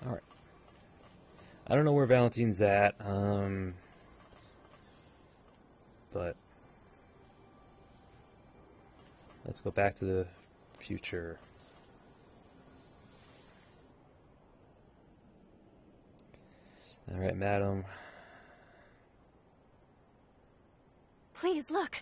Alright. I don't know where Valentine's at. But. Let's go back to the future. Alright, madam. Please, look.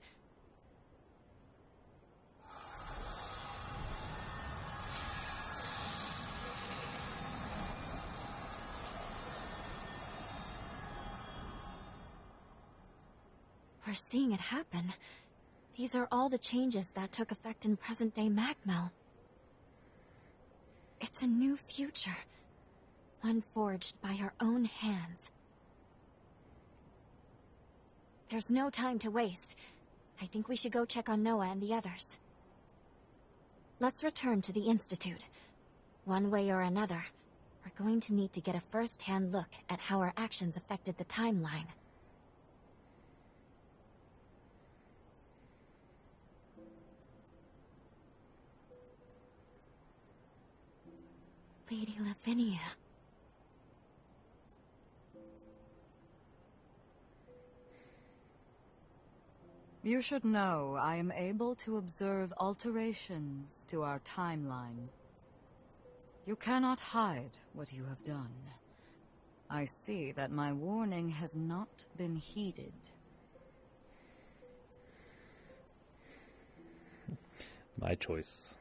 We're seeing it happen. These are all the changes that took effect in present-day Magmell. It's a new future. One forged by her own hands. There's no time to waste. I think we should go check on Noah and the others. Let's return to the Institute. One way or another, we're going to need to get a first-hand look at how our actions affected the timeline. Lady Lavinia. You should know I am able to observe alterations to our timeline. You cannot hide what you have done. I see that my warning has not been heeded. My choice.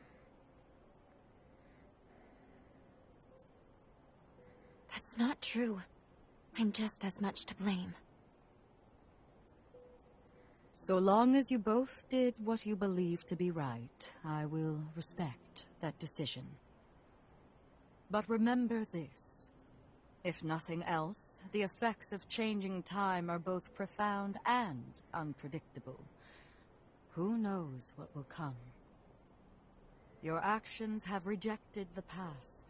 That's not true. I'm just as much to blame. So long as you both did what you believe to be right, I will respect that decision. But remember this. If nothing else, the effects of changing time are both profound and unpredictable. Who knows what will come? Your actions have rejected the past,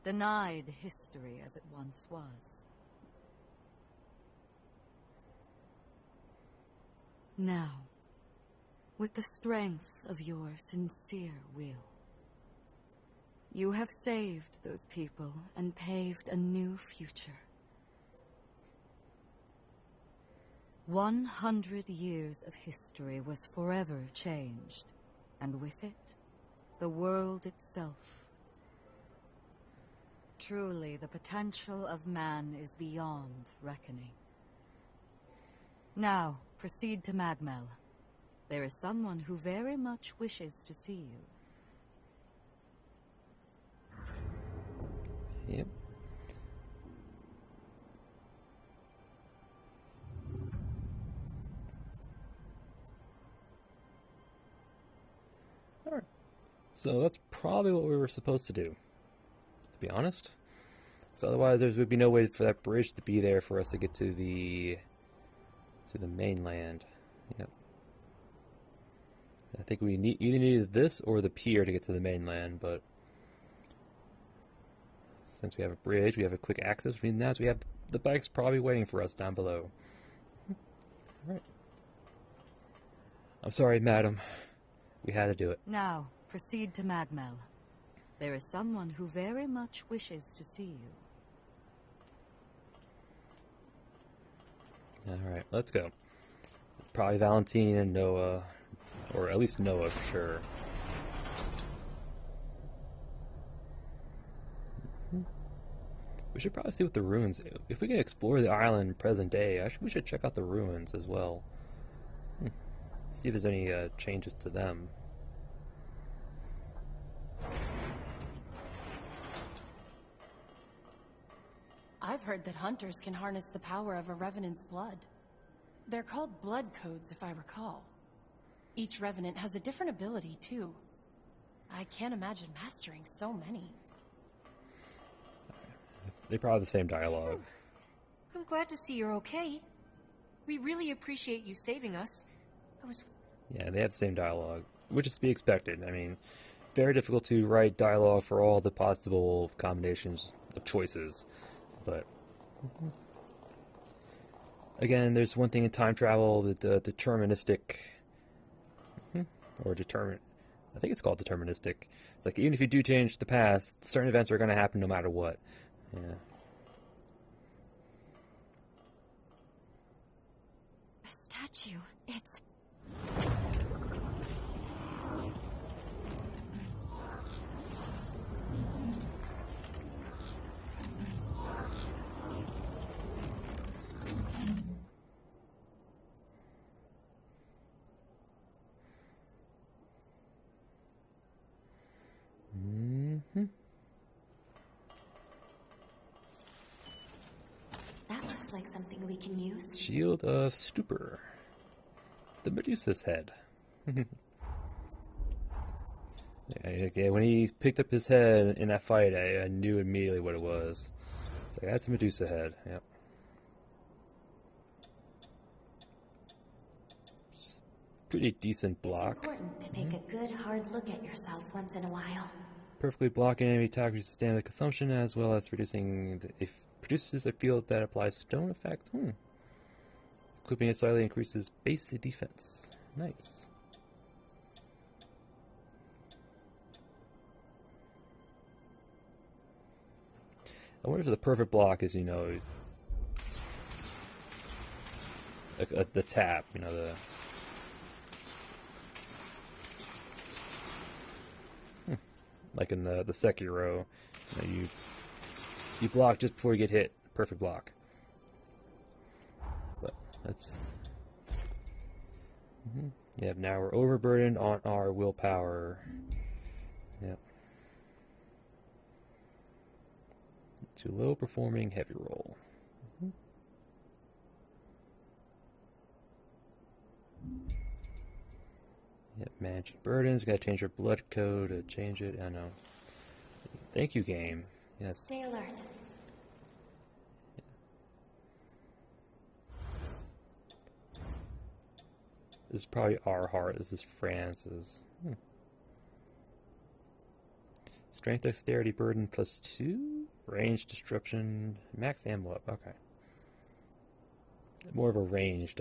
denied history as it once was. Now, with the strength of your sincere will, you have saved those people and paved a new future. 100 years of history was forever changed, and with it, the world itself. Truly, the potential of man is beyond reckoning. Now, proceed to Magmell. There is someone who very much wishes to see you. Yep. Alright. So that's probably what we were supposed to do, to be honest. So otherwise there would be no way for that bridge to be there for us to get to the mainland. Yep. I think we either needed this or the pier to get to the mainland, but since we have a bridge, we have a quick access, which means now we have the bikes probably waiting for us down below. Alright. I'm sorry, madam. We had to do it. Now, proceed to Magmell. There is someone who very much wishes to see you. Alright, let's go. Probably Valentine and Noah, or at least Noah for sure. We should probably see what the ruins... If we can explore the island in present day, we should check out the ruins as well. See if there's any changes to them. I've heard that hunters can harness the power of a revenant's blood. They're called blood codes, if I recall. Each revenant has a different ability, too. I can't imagine mastering so many. They probably have the same dialogue. I'm glad to see you're okay. We really appreciate you saving us. Yeah, they have the same dialogue, which is to be expected. I mean, very difficult to write dialogue for all the possible combinations of choices, but again, there's one thing in time travel, that deterministic, or I think it's called deterministic. It's like, even if you do change the past, certain events are going to happen no matter what. Yeah. The statue, it's... That looks like something we can use. Shield of Stupor. The Medusa's head. Yeah, when he picked up his head in that fight, I knew immediately what it was. It's like, that's a Medusa head. Yep. Pretty decent block. It's important to take a good hard look at yourself once in a while. Perfectly blocking enemy attack reduces stamina consumption, as well as reducing produces a field that applies stone effect. Equipping it slightly increases base defense. Nice. I wonder if the perfect block is, the tap, like in the Sekiro, you block just before you get hit. Perfect block. But that's... Yep, now we're overburdened on our willpower. Yep. To low performing heavy roll. Yep, managing burdens. Gotta change your blood code to change it. I know. Thank you, game. Yes. Stay alert. This is probably our heart. This is France's. Strength, dexterity, burden +2. Range, disruption, max ammo up. Okay. More of a ranged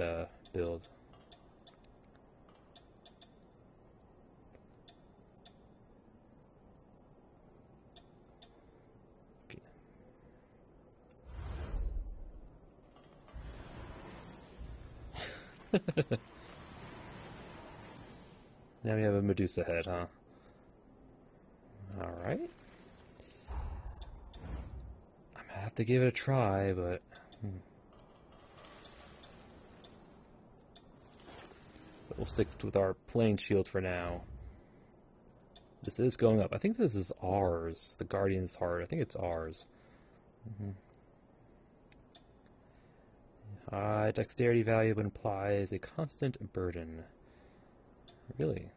build. Now we have a Medusa head, huh? Alright. I'm gonna have to give it a try, but... But we'll stick with our plain shield for now. This is going up. I think this is ours. The Guardian's Heart. I think it's ours. High dexterity value implies a constant burden. Really?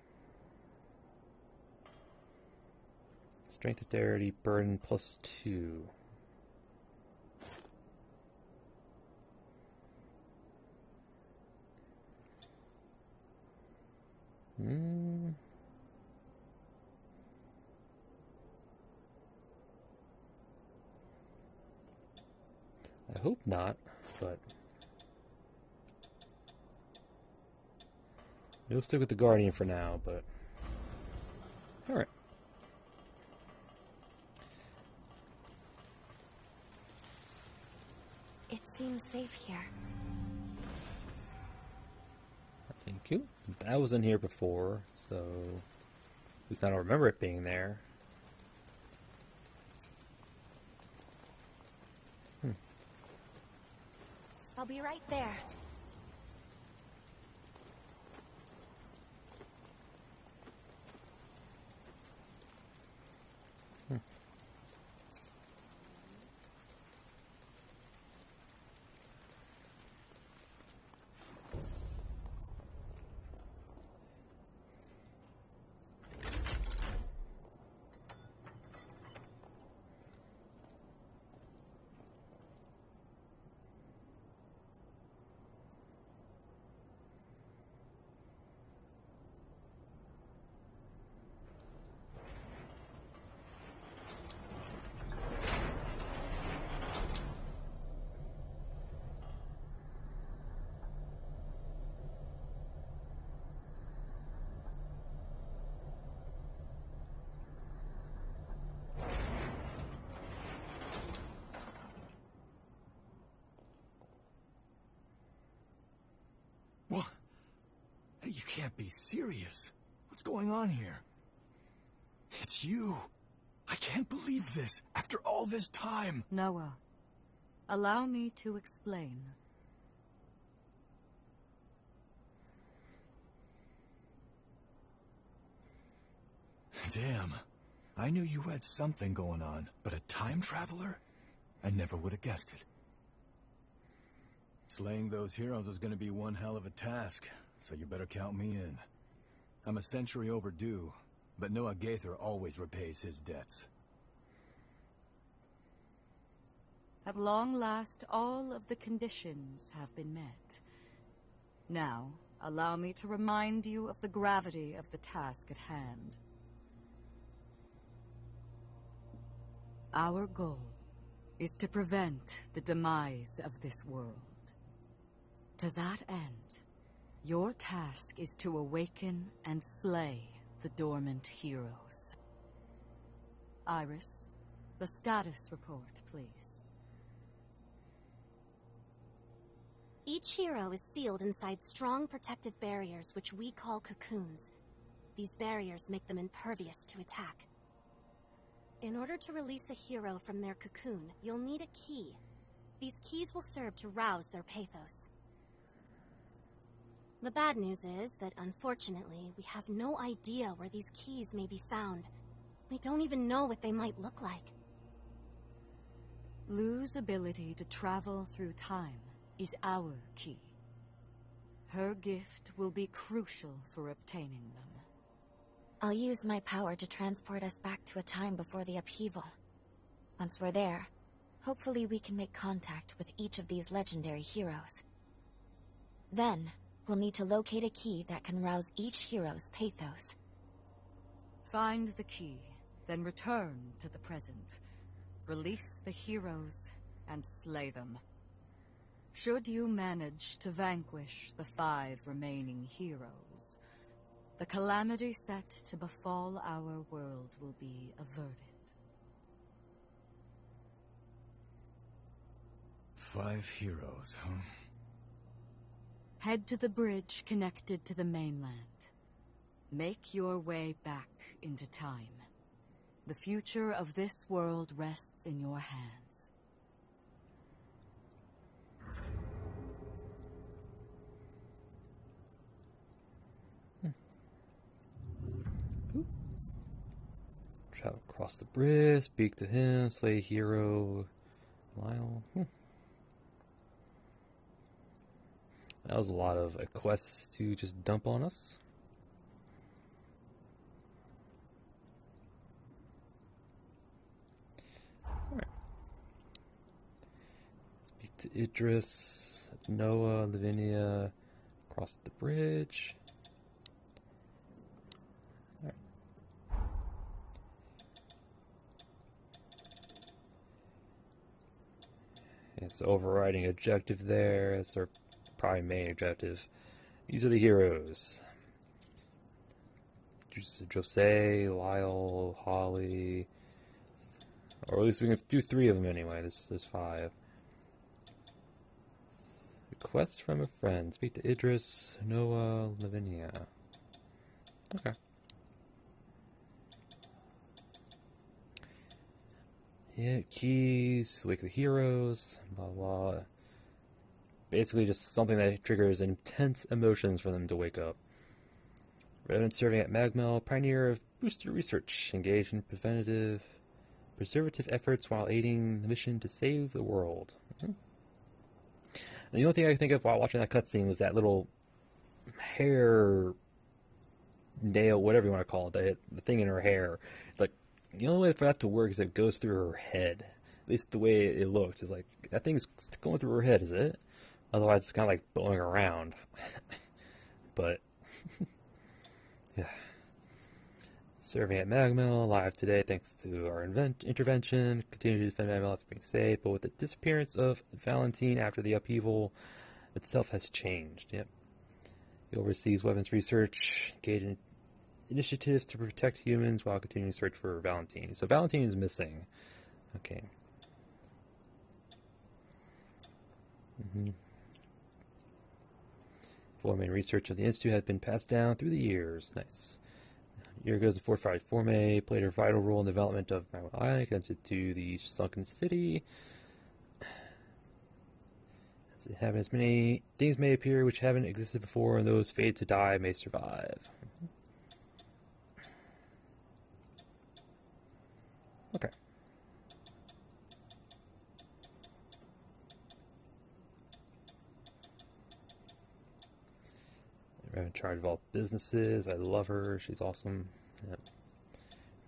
Strength dexterity burden +2. I hope not, but we'll stick with the Guardian for now, but alright. It seems safe here. Thank you. That was in here before, so at least I don't remember it being there. I'll be right there. What? Hey, you can't be serious. What's going on here? It's you. I can't believe this. After all this time. Noah, allow me to explain. Damn. I knew you had something going on, but a time traveler? I never would have guessed it. Slaying those heroes is gonna be one hell of a task, so you better count me in. I'm a century overdue, but Noah Gaither always repays his debts. At long last, all of the conditions have been met. Now, allow me to remind you of the gravity of the task at hand. Our goal is to prevent the demise of this world. To that end, your task is to awaken and slay the dormant heroes. Iris, the status report, please. Each hero is sealed inside strong protective barriers, which we call cocoons. These barriers make them impervious to attack. In order to release a hero from their cocoon, you'll need a key. These keys will serve to rouse their pathos. The bad news is that, unfortunately, we have no idea where these keys may be found. We don't even know what they might look like. Lou's ability to travel through time is our key. Her gift will be crucial for obtaining them. I'll use my power to transport us back to a time before the upheaval. Once we're there, hopefully we can make contact with each of these legendary heroes. Then, we'll need to locate a key that can rouse each hero's pathos. Find the key, then return to the present. Release the heroes and slay them. Should you manage to vanquish the 5 remaining heroes, the calamity set to befall our world will be averted. 5 heroes, huh? Head to the bridge connected to the mainland. Make your way back into time. The future of this world rests in your hands. Travel across the bridge, speak to him, slay hero. Lyle. That was a lot of quests to just dump on us. Alright. Speak to Idris, Noah, Lavinia, cross the bridge. Alright. It's the overriding objective there. That's our probably main objective. These are the heroes. Jose, Lyle, Holly, or at least we can do 3 of them anyway. There's 5. Request from a friend. Speak to Idris, Noah, Lavinia. Okay. Yeah, keys, wake the heroes, blah blah. Basically just something that triggers intense emotions for them to wake up. Revenant serving at Magmell, pioneer of booster research, engaged in preservative efforts while aiding the mission to save the world. And the only thing I could think of while watching that cutscene was that little hair nail, whatever you want to call it, the thing in her hair. It's like, the only way for that to work is it goes through her head. At least the way it looked is like, that thing's going through her head, is it? Otherwise, it's kind of like blowing around. But, yeah. Serving at Magmell, alive today thanks to our intervention. Continue to defend Magmell after being safe, but with the disappearance of Valentine after the upheaval itself has changed. Yep. He oversees weapons research, engaged in initiatives to protect humans while continuing to search for Valentine. So Valentine is missing. Okay. Form and research of the Institute has been passed down through the years. Nice. Here goes the fortified Forme, played a vital role in the development of Magmell Island, connected to the sunken city. Having as many things may appear which haven't existed before, and those fated to die may survive. Okay. I'm in charge of all businesses. I love her. She's awesome. Yep.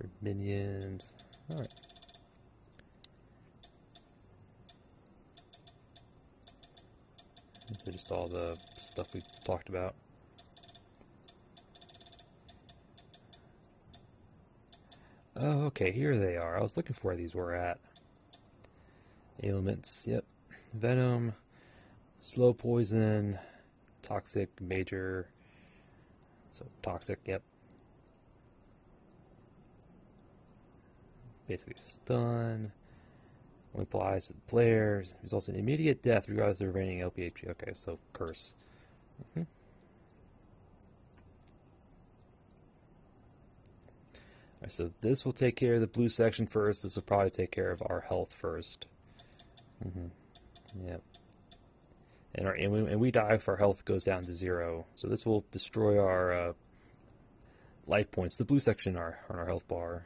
Her minions. Alright. So just all the stuff we talked about. Oh, okay, here they are. I was looking for where these were at. Ailments, yep. Venom, slow poison, toxic, major. So, toxic, yep. Basically, stun. Only applies to the players. Results in immediate death regardless of remaining LPHP. Okay, so curse. Alright, so this will take care of the blue section first. This will probably take care of our health first. Yep. And we die if our health goes down to 0. So this will destroy our life points. The blue section are on our health bar.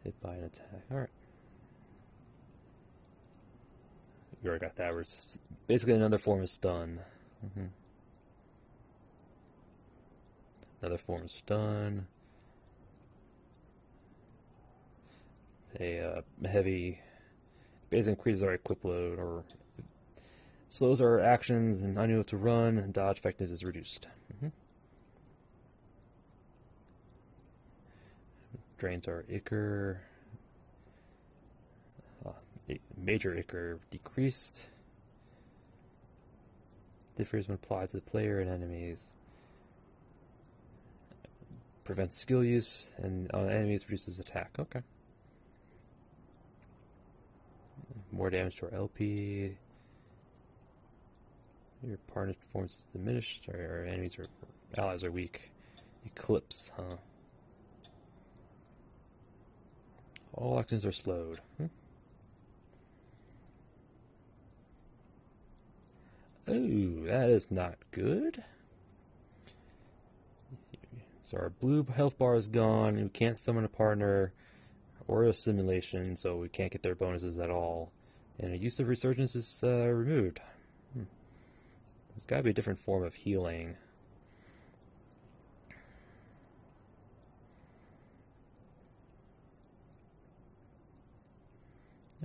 Hit by an attack. Alright. We already got that. It's basically another form of stun. Another form of stun. A heavy basically increases our equip load or slows our actions and unable to run, and dodge effectiveness is reduced. Drains our Ichor. Major Ichor decreased. Differs when applied to the player and enemies. Prevents skill use, and on enemies reduces attack. Okay. More damage to our LP. Your partner's performance is diminished. Our enemies or allies are weak. Eclipse, huh? All actions are slowed. Oh, that is not good. So our blue health bar is gone. We can't summon a partner or a simulation, so we can't get their bonuses at all. And a use of resurgence is removed. There's got to be a different form of healing.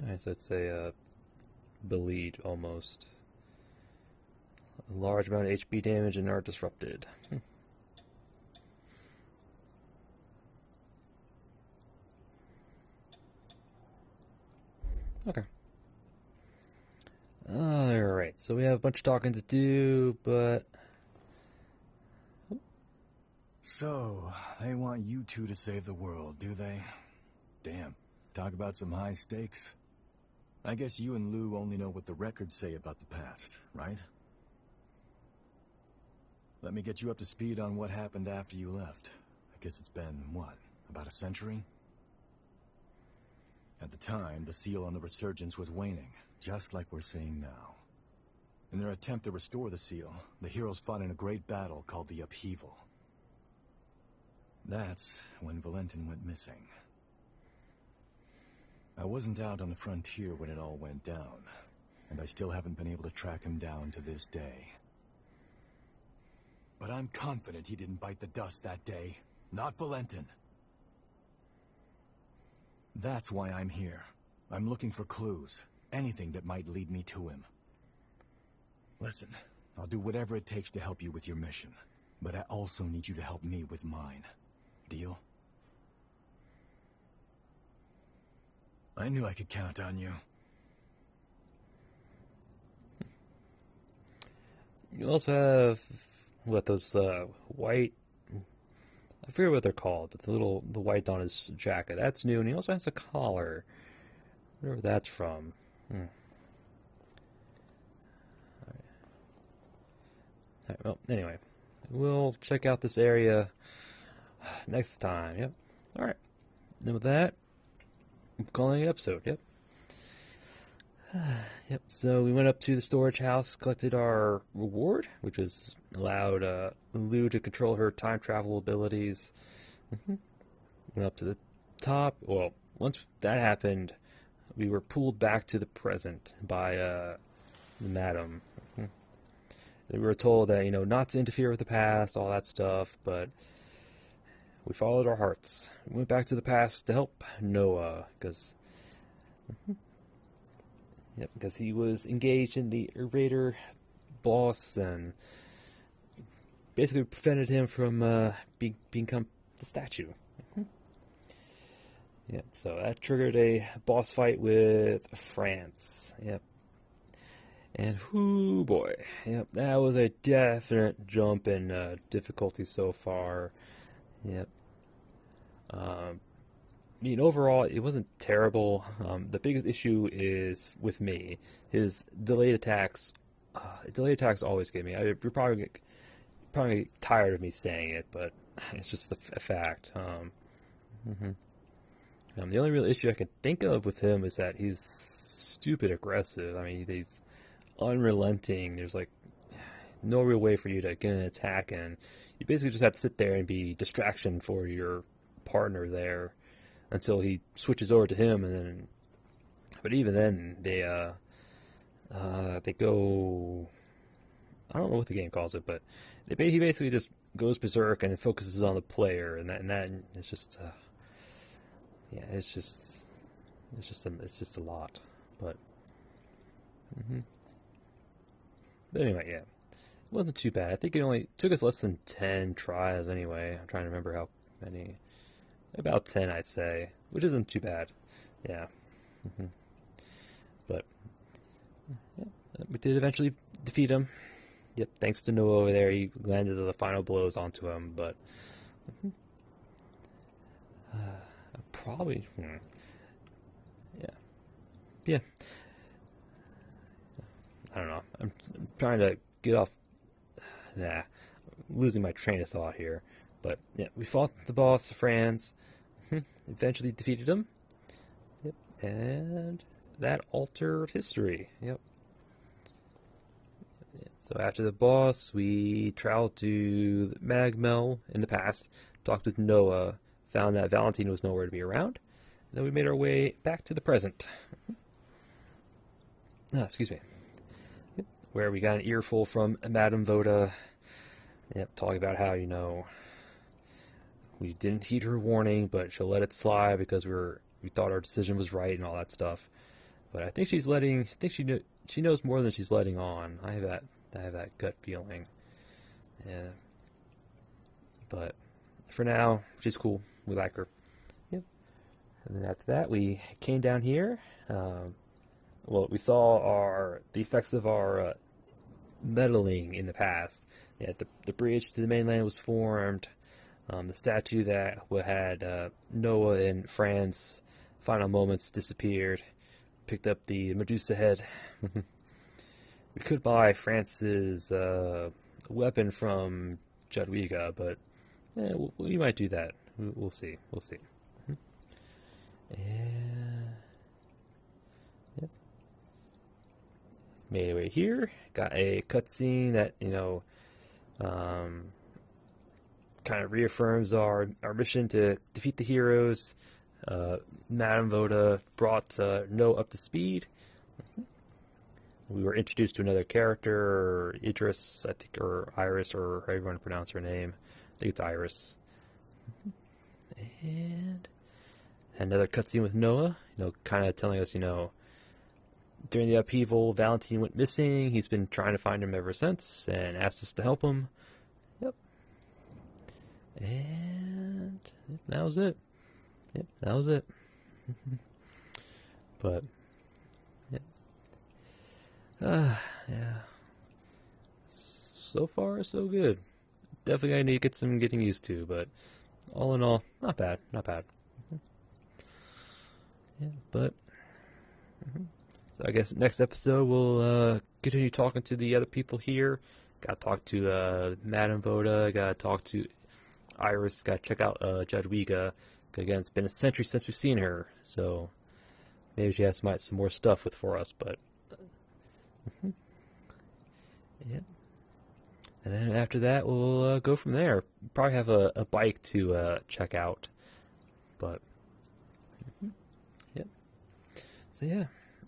Alright, so it's a bleed almost. A large amount of HP damage and are disrupted. Okay. Alright, so we have a bunch of talking to do, but... So, they want you two to save the world, do they? Damn, talk about some high stakes. I guess you and Lou only know what the records say about the past, right? Let me get you up to speed on what happened after you left. I guess it's been, what, about a century? At the time, the seal on the resurgence was waning, just like we're seeing now. In their attempt to restore the seal, the heroes fought in a great battle called the Upheaval. That's when Valentin went missing. I wasn't out on the frontier when it all went down, and I still haven't been able to track him down to this day. But I'm confident he didn't bite the dust that day. Not Valentin. That's why I'm here. I'm looking for clues. Anything that might lead me to him. Listen, I'll do whatever it takes to help you with your mission. But I also need you to help me with mine. Deal? I knew I could count on you. You also have, what, those white... I forget what they're called, but the white on his jacket. That's new, and he also has a collar. Whatever that's from. Alright, well, anyway. We'll check out this area next time. Yep. Alright. Then with that, I'm calling it an episode. Yep. Yep. So we went up to the storage house, collected our reward, which was allowed Lou to control her time travel abilities. Went up to the top. Well, once that happened, we were pulled back to the present by the madam. We were told that, not to interfere with the past, all that stuff, but we followed our hearts. We went back to the past to help Noah, because he was engaged in the Raider boss and basically prevented him from become the statue. Yep, so that triggered a boss fight with France. Yep. And whoo boy, yep, that was a definite jump in difficulty so far. Yep. Overall, it wasn't terrible. The biggest issue is with me. His delayed attacks. Delayed attacks always get me. You're probably get tired of me saying it, but it's just a fact. The only real issue I can think of with him is that he's stupid aggressive. I mean, he's unrelenting. There's no real way for you to get an attack in. You basically just have to sit there and be distraction for your partner there until he switches over to him, and then. But even then, they go. I don't know what the game calls it, but he basically just goes berserk and focuses on the player, and that it's just. It's just a lot, but. But anyway, yeah. It wasn't too bad. I think it only took us less than 10 tries anyway. I'm trying to remember how many. About 10, I'd say. Which isn't too bad. Yeah. But, yeah, we did eventually defeat him. Yep, thanks to Noah over there. He landed the final blows onto him, but... probably... Yeah. I don't know. I'm trying to get off... losing my train of thought here. But, yeah, we fought the boss, the Franz. Eventually defeated him. Yep. And that altered history. Yep. So after the boss, we traveled to Magmell in the past, talked with Noah, found that Valentine was nowhere to be around, then we made our way back to the present. Excuse me. Yep. Where we got an earful from Madame Voda. Yep, talking about how, you know, we didn't heed her warning, but she'll let it slide because we thought our decision was right and all that stuff. But I think she knows more than she's letting on. I have that gut feeling. Yeah. But for now, she's cool. We like her. Yep. And then after that, we came down here. Well, we saw the effects of our meddling in the past. Yeah, the bridge to the mainland was formed. The statue that had Noah and Fran's final moments disappeared. Picked up the Medusa head. We could buy France's weapon from Jadwiga, but we might do that. We'll see. We'll see. And yep. Made our way here. Got a cutscene that, you know, kind of reaffirms our mission to defeat the heroes. Madame Voda brought Noah up to speed. We were introduced to another character, Idris, I think, or Iris, or however you want to pronounce her name. I think it's Iris. And another cutscene with Noah, you know, kind of telling us, you know, during the upheaval, Valentine went missing. He's been trying to find him ever since and asked us to help him. Yep. And that was it. Yep, that was it. But, yep. Yeah. So far, so good. Definitely I need to get some getting used to, but all in all, not bad. Not bad. Yeah, but so I guess next episode we'll continue talking to the other people here. Got to talk to Madame Voda. Got to talk to Iris. Got to check out Jadwiga. Again, it's been a century since we've seen her, so maybe she has some more stuff for us. But yeah. And then after that, we'll go from there. Probably have a bike to check out. But yep. So yeah,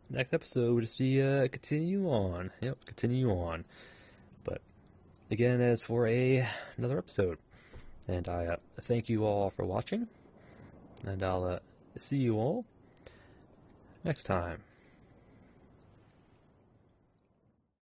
next episode will just be continue on. Yep, continue on. But again, as for another episode, and I thank you all for watching, and I'll see you all next time.